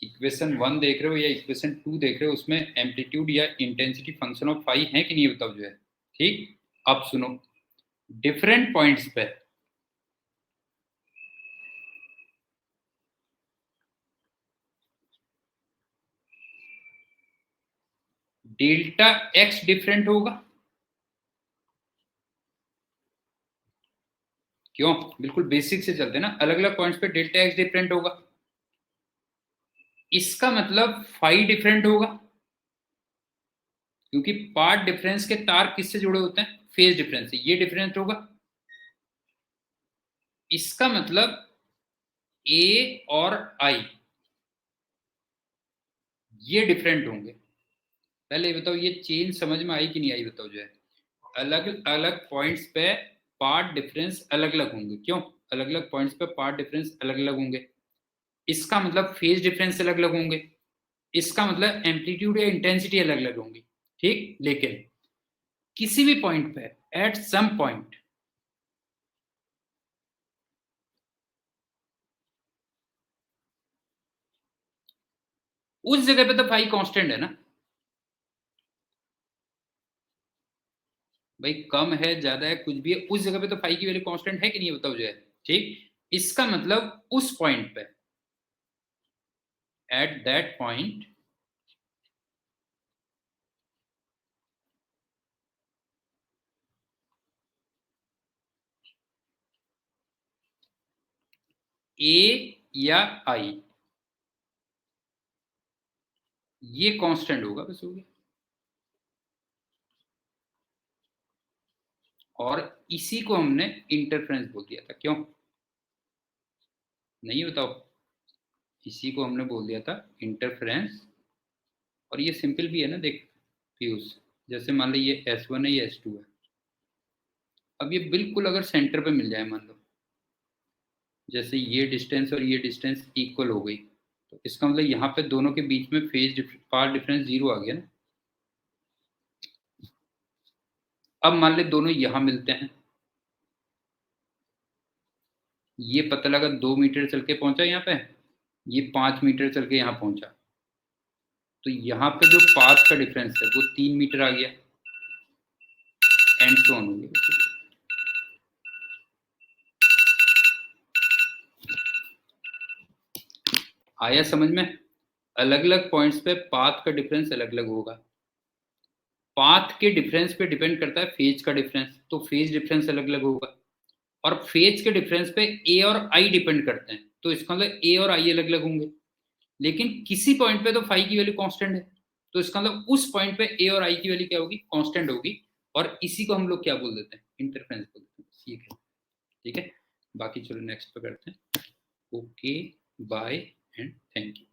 इक्वेशन 1 देख रहे हो या इक्वेशन 2 देख रहे हो, उसमें एम्पलीट्यूड या इंटेंसिटी फंक्शन ऑफ फाई है कि नहीं, बताओ जो है। ठीक, अब सुनो, डिफरेंट पॉइंट्स पे डेल्टा एक्स डिफरेंट होगा। क्यों? बिल्कुल बेसिक से चलते ना, अलग अलग पॉइंट्स पे डेल्टा एक्स डिफरेंट होगा, इसका मतलब फाई डिफरेंट होगा, क्योंकि पार्ट डिफरेंस के तार किससे जुड़े होते हैं? फेज डिफरेंस से। ये डिफरेंट होगा, इसका मतलब ए और आई ये डिफरेंट होंगे। पहले ये बताओ, ये चेन समझ में आई कि नहीं आई, बताओ जो है। अलग अलग पॉइंट्स पे पार्ट डिफरेंस अलग अलग होंगे। क्यों? अलग अलग पॉइंट्स पे पार्ट डिफरेंस अलग अलग होंगे, इसका मतलब फेज डिफरेंस अलग अलग होंगे, इसका मतलब एम्पलीट्यूड या इंटेंसिटी अलग अलग होंगी। ठीक, लेकिन किसी भी पॉइंट पे एट सम पॉइंट उस जगह पे तो फाई कांस्टेंट है ना भाई, कम है ज्यादा है कुछ भी है, उस जगह पे तो फाई की वैल्यू कांस्टेंट है कि नहीं, बताओ जो है। ठीक, इसका मतलब उस पॉइंट पे, एट दैट पॉइंट, ए या आई ये कांस्टेंट होगा, बस हो गया। और इसी को हमने इंटरफेरेंस बोल दिया था। क्यों? नहीं बताओ, इसी को हमने बोल दिया था इंटरफेरेंस। और ये सिंपल भी है ना, देख फ्यूज, जैसे मान लो ये S1 है, ये S2 है। अब ये बिल्कुल अगर सेंटर पे मिल जाए, मान लो जैसे ये डिस्टेंस और ये डिस्टेंस इक्वल हो गई, तो इसका मतलब यहाँ पे दोनों के बीच में फेज पाथ डिफरेंस 0 आ गया ना। अब मान ले दोनों यहाँ मिलते हैं, ये पता लगा 2 मीटर चल के पहुंचा यहाँ पे, ये 5 मीटर चल के यहाँ पहुंचा, तो यहाँ पे जो पाथ का डिफरेंस है वो 3 मीटर आ गया, एंड सो ऑन हो गया। आया समझ में? अलग अलग पॉइंट्स पे पाथ का डिफरेंस अलग अलग होगा। पाथ के डिफरेंस पे डिपेंड करता है फेज का डिफरेंस, तो फेज डिफरेंस अलग अलग होगा। और फेज के डिफरेंस पे ए और आई डिपेंड करते हैं, तो इसका मतलब ए और आई अलग अलग होंगे। लेकिन किसी पॉइंट पे तो फाई की वैल्यू कांस्टेंट है, तो इसका मतलब उस पॉइंट पे ए और आई की वैल्यू क्या होगी, कांस्टेंट होगी। और इसी को हम लोग क्या बोल देते हैं, इंटरफेरेंस बोल देते हैं। ठीक है, बाकी चलो नेक्स्ट पे करते हैं। Okay, bye and thank you.